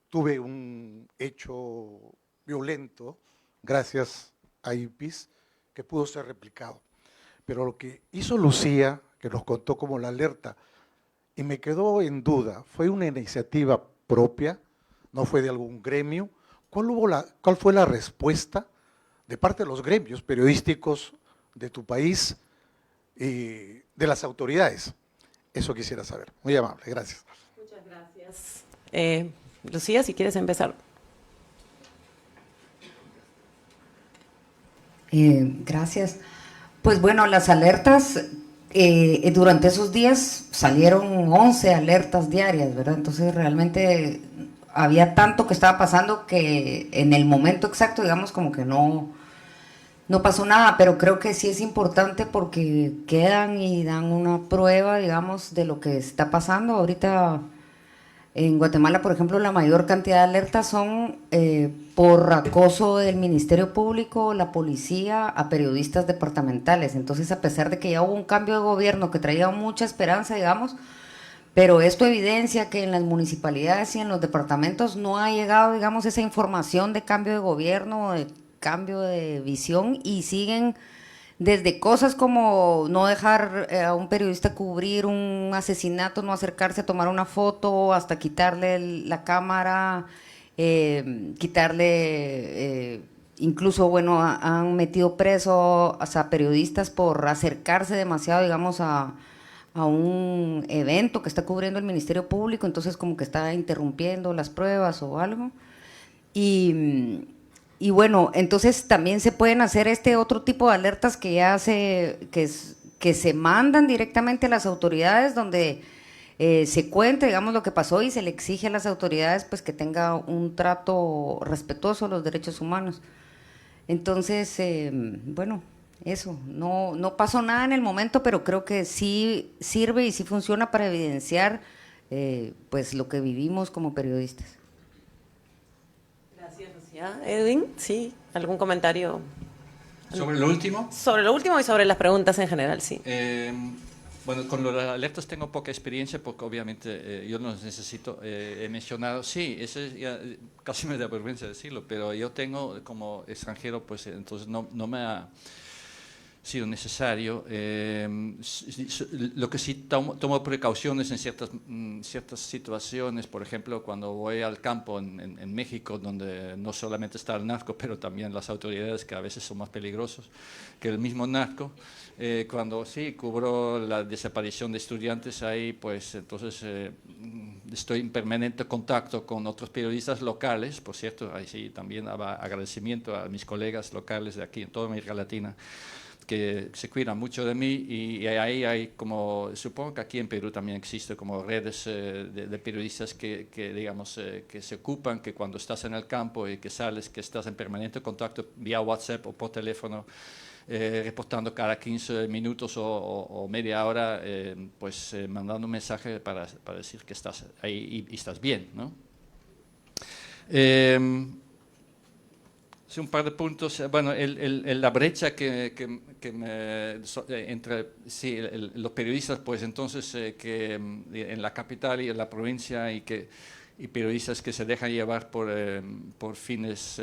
tuve un hecho violento, gracias a IPIS, que pudo ser replicado. Pero lo que hizo Lucía, que nos contó como la alerta, y me quedó en duda, ¿fue una iniciativa propia? ¿No fue de algún gremio? ¿Cuál fue la respuesta de parte de los gremios periodísticos de tu país y de las autoridades? Eso quisiera saber. Muy amable, gracias. Muchas gracias. Lucía, si quieres empezar. Gracias. Pues bueno, las alertas, durante esos días salieron 11 alertas diarias, ¿verdad? Entonces realmente había tanto que estaba pasando que en el momento exacto, digamos, como que no pasó nada, pero creo que sí es importante porque quedan y dan una prueba, digamos, de lo que está pasando. Ahorita en Guatemala, por ejemplo, la mayor cantidad de alertas son por acoso del Ministerio Público, la policía, a periodistas departamentales. Entonces, a pesar de que ya hubo un cambio de gobierno que traía mucha esperanza, digamos, pero esto evidencia que en las municipalidades y en los departamentos no ha llegado, digamos, esa información de cambio de gobierno, de cambio de visión, y siguen desde cosas como no dejar a un periodista cubrir un asesinato, no acercarse a tomar una foto, hasta quitarle la cámara, quitarle, incluso, bueno, han metido preso hasta periodistas por acercarse demasiado, digamos, a un evento que está cubriendo el Ministerio Público, entonces como que está interrumpiendo las pruebas o algo. Y bueno, entonces también se pueden hacer este otro tipo de alertas que ya que se mandan directamente a las autoridades, donde se cuente, digamos, lo que pasó y se le exige a las autoridades pues que tenga un trato respetuoso a los derechos humanos. Entonces, bueno, eso, no pasó nada en el momento, pero creo que sí sirve y sí funciona para evidenciar pues lo que vivimos como periodistas. Gracias, Lucía. Edwin, ¿sí? ¿Algún comentario? ¿Sobre lo último? Sobre lo último y sobre las preguntas en general, sí. Bueno, con los alertas tengo poca experiencia porque obviamente yo no los necesito. He mencionado, sí, eso ya, casi me da vergüenza decirlo, pero yo tengo como extranjero, pues entonces no me ha sido necesario. Lo que sí tomo precauciones en ciertas situaciones, por ejemplo, cuando voy al campo en México, donde no solamente está el narco, pero también las autoridades que a veces son más peligrosos que el mismo narco. Cuando sí cubro la desaparición de estudiantes ahí, pues entonces estoy en permanente contacto con otros periodistas locales, por cierto, ahí sí también agradecimiento a mis colegas locales de aquí en toda América Latina, que se cuidan mucho de mí, y ahí hay como, supongo que aquí en Perú también existe como redes de periodistas que digamos, que se ocupan, que cuando estás en el campo y que sales, que estás en permanente contacto vía WhatsApp o por teléfono, reportando cada 15 minutos o media hora, pues mandando un mensaje para decir que estás ahí y estás bien, ¿no? Sí, un par de puntos. Bueno, la brecha entre sí, los periodistas, pues entonces que en la capital y en la provincia y periodistas que se dejan llevar por fines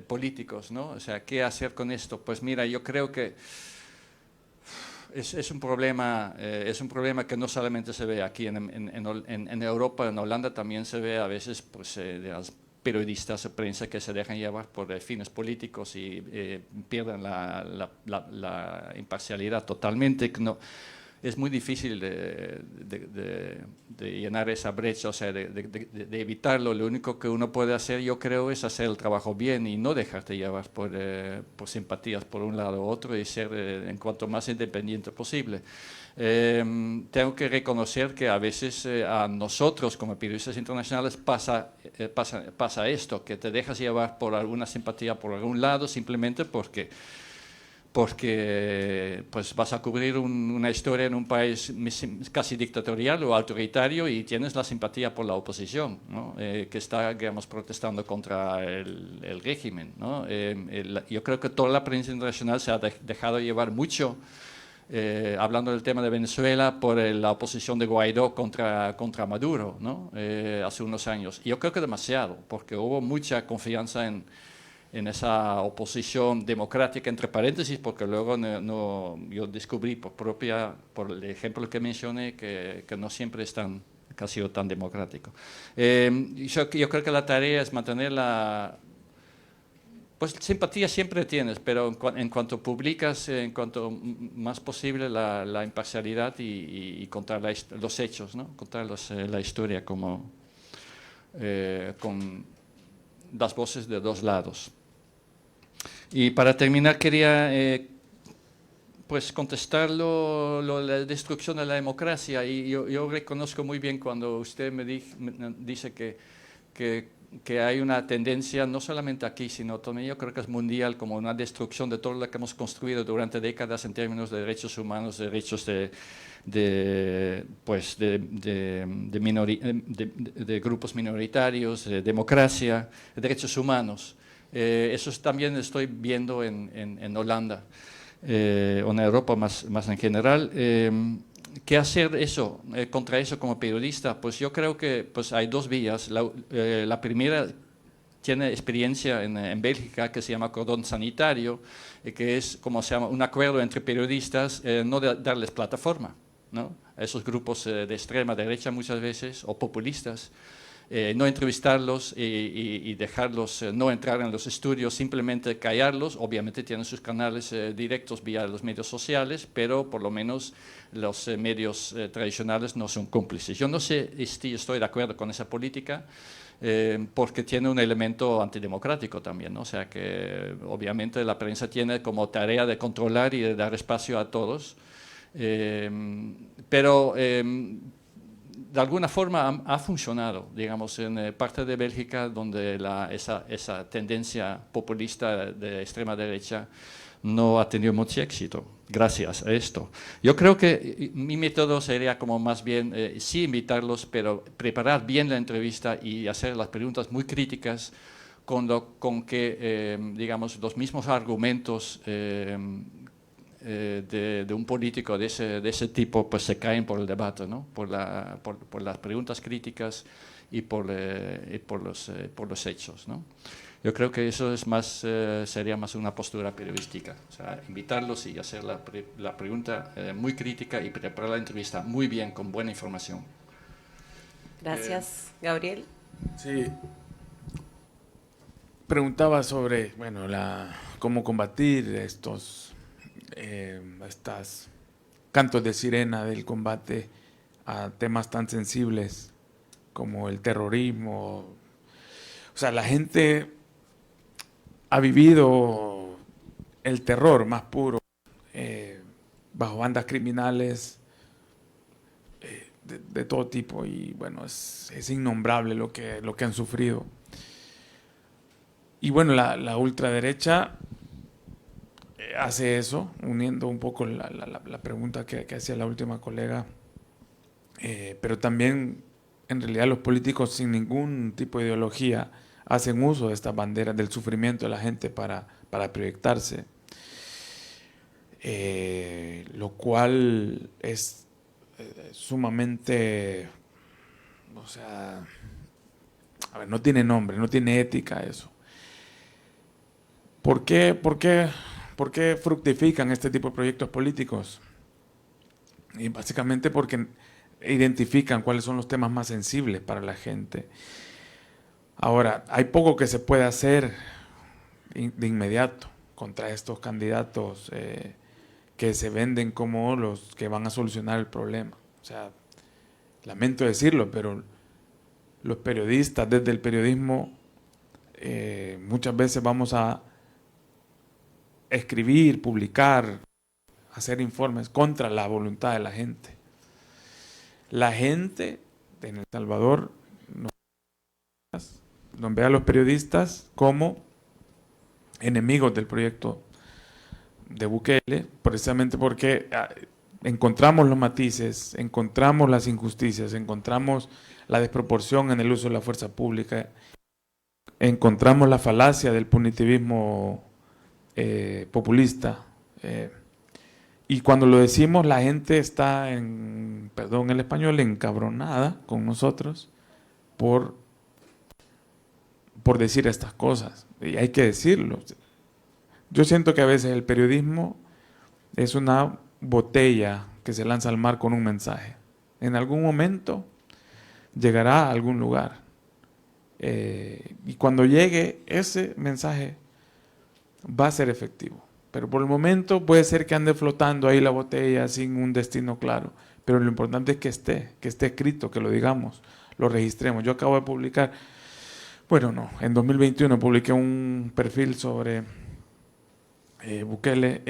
políticos, ¿no? O sea, ¿qué hacer con esto? Pues mira, yo creo que es un problema que no solamente se ve aquí en Europa, en Holanda también se ve a veces, pues, de las periodistas o prensa que se dejan llevar por fines políticos y pierden la imparcialidad totalmente. No, es muy difícil de llenar esa brecha, o sea, de evitarlo. Lo único que uno puede hacer, yo creo, es hacer el trabajo bien y no dejarte llevar por simpatías por un lado u otro, y ser en cuanto más independiente posible. Tengo que reconocer que a veces a nosotros como periodistas internacionales pasa esto, que te dejas llevar por alguna simpatía por algún lado simplemente porque pues vas a cubrir una historia en un país casi dictatorial o autoritario y tienes la simpatía por la oposición, ¿no? Que está, digamos, protestando contra el régimen, ¿no? Yo creo que toda la prensa internacional se ha dejado llevar mucho, hablando del tema de Venezuela, por la oposición de Guaidó contra Maduro, ¿no? Hace unos años. Y yo creo que demasiado, porque hubo mucha confianza en esa oposición democrática, entre paréntesis, porque luego yo descubrí por el ejemplo que mencioné, que no siempre ha sido tan democrático. Yo creo que la tarea es mantener pues simpatía siempre tienes, pero en cuanto publicas, en cuanto más posible la imparcialidad y contar los hechos, ¿no? Contar la historia como con las voces de dos lados. Y para terminar quería pues contestar la destrucción de la democracia, y yo reconozco muy bien cuando usted me dice que hay una tendencia, no solamente aquí, sino también yo creo que es mundial, como una destrucción de todo lo que hemos construido durante décadas en términos de derechos humanos, derechos de grupos minoritarios, de democracia, de derechos humanos. Eso también estoy viendo en Holanda, o en Europa más en general. ¿Qué hacer contra eso como periodista? Pues yo creo que pues hay dos vías. La primera tiene experiencia en Bélgica, que se llama cordón sanitario, que es, como se llama, un acuerdo entre periodistas, no darles plataforma, ¿no? A esos grupos de extrema derecha muchas veces, o populistas. No entrevistarlos y dejarlos no entrar en los estudios, simplemente callarlos. Obviamente tienen sus canales directos vía los medios sociales, pero por lo menos los medios tradicionales no son cómplices. Yo no sé si estoy de acuerdo con esa política, porque tiene un elemento antidemocrático también, ¿no? O sea que obviamente la prensa tiene como tarea de controlar y de dar espacio a todos, pero de alguna forma ha funcionado, digamos, en parte de Bélgica, donde esa tendencia populista de extrema derecha no ha tenido mucho éxito, gracias a esto. Yo creo que mi método sería como más bien, sí invitarlos, pero preparar bien la entrevista y hacer las preguntas muy críticas con que, digamos, los mismos argumentos de un político de ese tipo pues se caen por el debate, ¿no? por las preguntas críticas y por los hechos, ¿no? Yo creo que eso es más, sería más una postura periodística, o sea, invitarlos y hacer la pregunta muy crítica y preparar la entrevista muy bien, con buena información. Gracias. Gabriel. Sí. Preguntaba sobre, bueno, cómo combatir estos cantos de sirena del combate a temas tan sensibles como el terrorismo. O sea, la gente ha vivido el terror más puro bajo bandas criminales de todo tipo, y bueno, es innombrable lo que han sufrido. Y bueno, la ultraderecha hace eso, uniendo un poco la pregunta que hacía la última colega, pero también en realidad los políticos sin ningún tipo de ideología hacen uso de estas banderas del sufrimiento de la gente para proyectarse, lo cual es sumamente, o sea, a ver, no tiene nombre, no tiene ética eso. ¿Por qué fructifican este tipo de proyectos políticos? Y básicamente porque identifican cuáles son los temas más sensibles para la gente. Ahora, hay poco que se puede hacer de inmediato contra estos candidatos que se venden como los que van a solucionar el problema. O sea, lamento decirlo, pero los periodistas, desde el periodismo, muchas veces vamos a escribir, publicar, hacer informes contra la voluntad de la gente. La gente en El Salvador nos ve a los periodistas como enemigos del proyecto de Bukele, precisamente porque encontramos los matices, encontramos las injusticias, encontramos la desproporción en el uso de la fuerza pública, encontramos la falacia del punitivismo populista, y cuando lo decimos la gente está, perdón el español, encabronada con nosotros por decir estas cosas, y hay que decirlo. Yo siento que a veces el periodismo es una botella que se lanza al mar con un mensaje. En algún momento llegará a algún lugar, y cuando llegue ese mensaje va a ser efectivo. Pero por el momento puede ser que ande flotando ahí la botella sin un destino claro. Pero lo importante es que esté escrito, que lo digamos, lo registremos. Yo acabo de publicar, bueno, no, en 2021 publiqué un perfil sobre Bukele.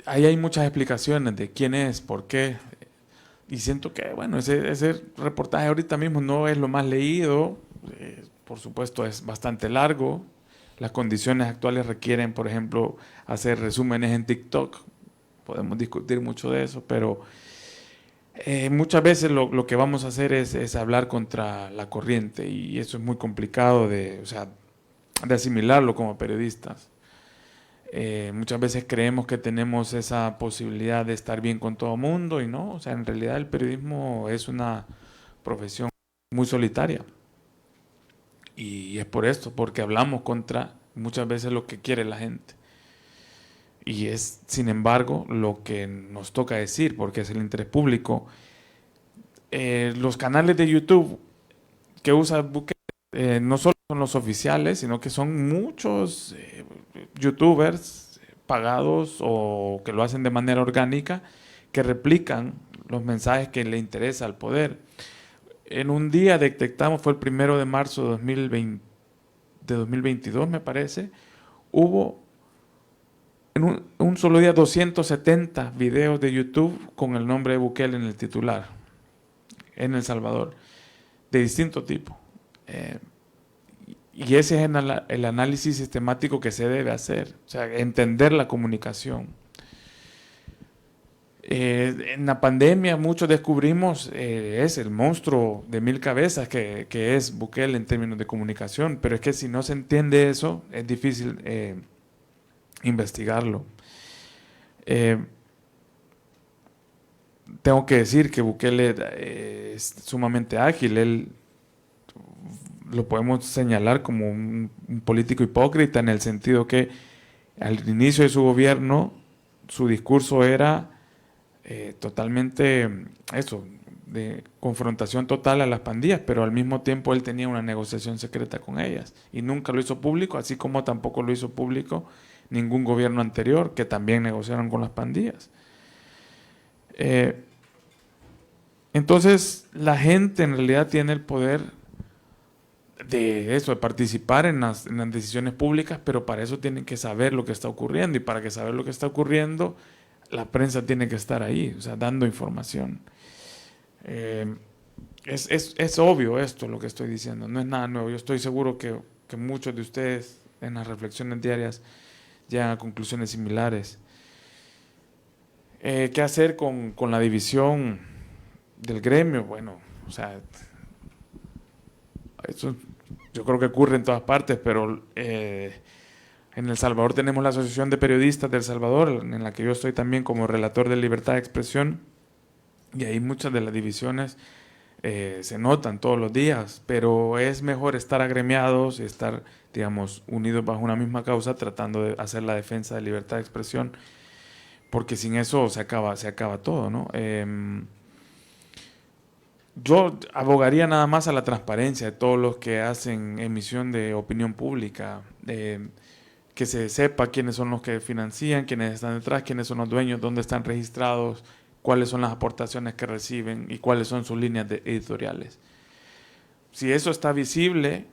Ahí hay muchas explicaciones de quién es, por qué. Y siento que, bueno, ese reportaje ahorita mismo no es lo más leído. Por supuesto, es bastante largo. Las condiciones actuales requieren, por ejemplo, hacer resúmenes en TikTok. Podemos discutir mucho de eso, pero muchas veces lo que vamos a hacer es hablar contra la corriente, y eso es muy complicado de asimilarlo como periodistas. Muchas veces creemos que tenemos esa posibilidad de estar bien con todo el mundo, y no, o sea, en realidad el periodismo es una profesión muy solitaria. Y es por esto, porque hablamos contra muchas veces lo que quiere la gente. Y es, sin embargo, lo que nos toca decir, porque es el interés público. Los canales de YouTube que usa Bukele no solo son los oficiales, sino que son muchos youtubers pagados o que lo hacen de manera orgánica, que replican los mensajes que le interesa al poder. En un día detectamos, fue el 1 de marzo de 2022, me parece, hubo en un solo día 270 videos de YouTube con el nombre de Bukele en el titular, en El Salvador, de distinto tipo. Y ese es el análisis sistemático que se debe hacer, o sea, entender la comunicación. En la pandemia muchos descubrimos es el monstruo de 1000 cabezas que es Bukele en términos de comunicación, pero es que si no se entiende eso, es difícil investigarlo. Tengo que decir que Bukele es sumamente ágil. Él lo podemos señalar como un político hipócrita en el sentido que al inicio de su gobierno su discurso era totalmente eso, de confrontación total a las pandillas, pero al mismo tiempo él tenía una negociación secreta con ellas y nunca lo hizo público, así como tampoco lo hizo público ningún gobierno anterior que también negociaron con las pandillas. Entonces la gente en realidad tiene el poder de eso, de participar en las decisiones públicas, pero para eso tienen que saber lo que está ocurriendo, y para que saber lo que está ocurriendo la prensa tiene que estar ahí, o sea, dando información. Es obvio esto lo que estoy diciendo, no es nada nuevo. Yo estoy seguro que muchos de ustedes en las reflexiones diarias llegan a conclusiones similares. ¿Qué hacer con la división del gremio? Bueno, o sea, eso yo creo que ocurre en todas partes, pero en El Salvador tenemos la Asociación de Periodistas de El Salvador, en la que yo estoy también como relator de libertad de expresión, y ahí muchas de las divisiones se notan todos los días, pero es mejor estar agremiados, estar, digamos, unidos bajo una misma causa, tratando de hacer la defensa de libertad de expresión, porque sin eso se acaba todo, ¿no? Yo abogaría nada más a la transparencia de todos los que hacen emisión de opinión pública, que se sepa quiénes son los que financian, quiénes están detrás, quiénes son los dueños, dónde están registrados, cuáles son las aportaciones que reciben y cuáles son sus líneas editoriales. Si eso está visible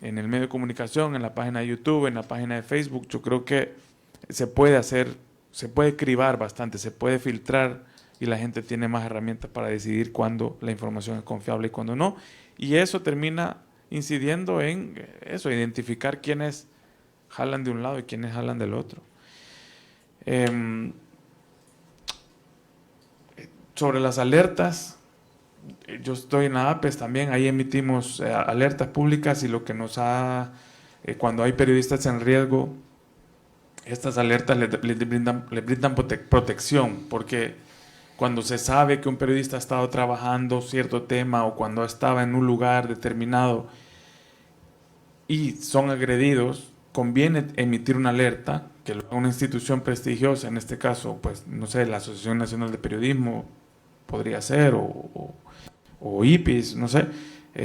en el medio de comunicación, en la página de YouTube, en la página de Facebook, yo creo que se puede cribar bastante, se puede filtrar, y la gente tiene más herramientas para decidir cuándo la información es confiable y cuándo no. Y eso termina incidiendo en eso, identificar quiénes jalan de un lado y quiénes jalan del otro. Sobre las alertas, yo estoy en la APES también, ahí emitimos alertas públicas, y lo que nos ha, cuando hay periodistas en riesgo, estas alertas les brindan protección, porque cuando se sabe que un periodista ha estado trabajando cierto tema o cuando estaba en un lugar determinado y son agredidos, conviene emitir una alerta, que lo haga una institución prestigiosa, en este caso, pues, no sé, la Asociación Nacional de Periodismo podría ser, o IPIS, no sé,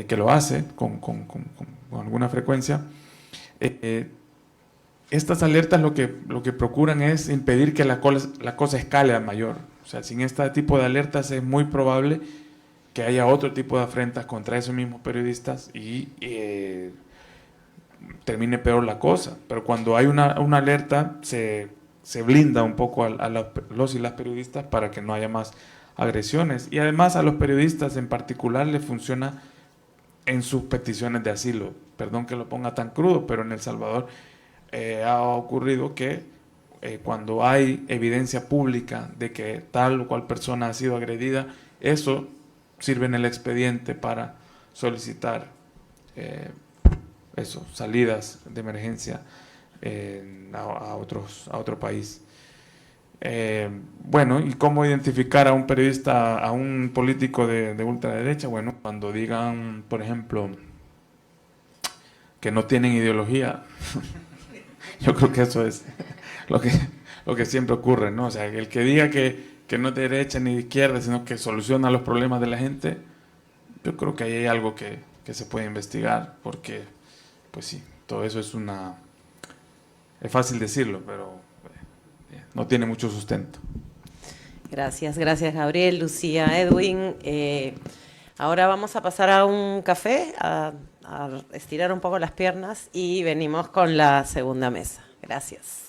que lo hace con alguna frecuencia. Estas alertas lo que procuran es impedir que la cosa escale a mayor. O sea, sin este tipo de alertas es muy probable que haya otro tipo de afrentas contra esos mismos periodistas y termine peor la cosa. Pero cuando hay una alerta, se blinda un poco a los y las periodistas para que no haya más agresiones. Y además a los periodistas en particular les funciona en sus peticiones de asilo. Perdón que lo ponga tan crudo, pero en El Salvador ha ocurrido que cuando hay evidencia pública de que tal o cual persona ha sido agredida, eso sirve en el expediente para solicitar salidas de emergencia a otro país. Bueno, ¿y cómo identificar a un periodista, a un político de ultraderecha? Bueno, cuando digan, por ejemplo, que no tienen ideología, yo creo que eso es lo que siempre ocurre, ¿no? O sea, el que diga que no es de derecha ni de izquierda, sino que soluciona los problemas de la gente, yo creo que ahí hay algo que se puede investigar, porque, pues sí, todo eso es fácil decirlo, pero no tiene mucho sustento. Gracias Gabriel, Lucía, Edwin. Ahora vamos a pasar a un café, a estirar un poco las piernas, y venimos con la segunda mesa. Gracias.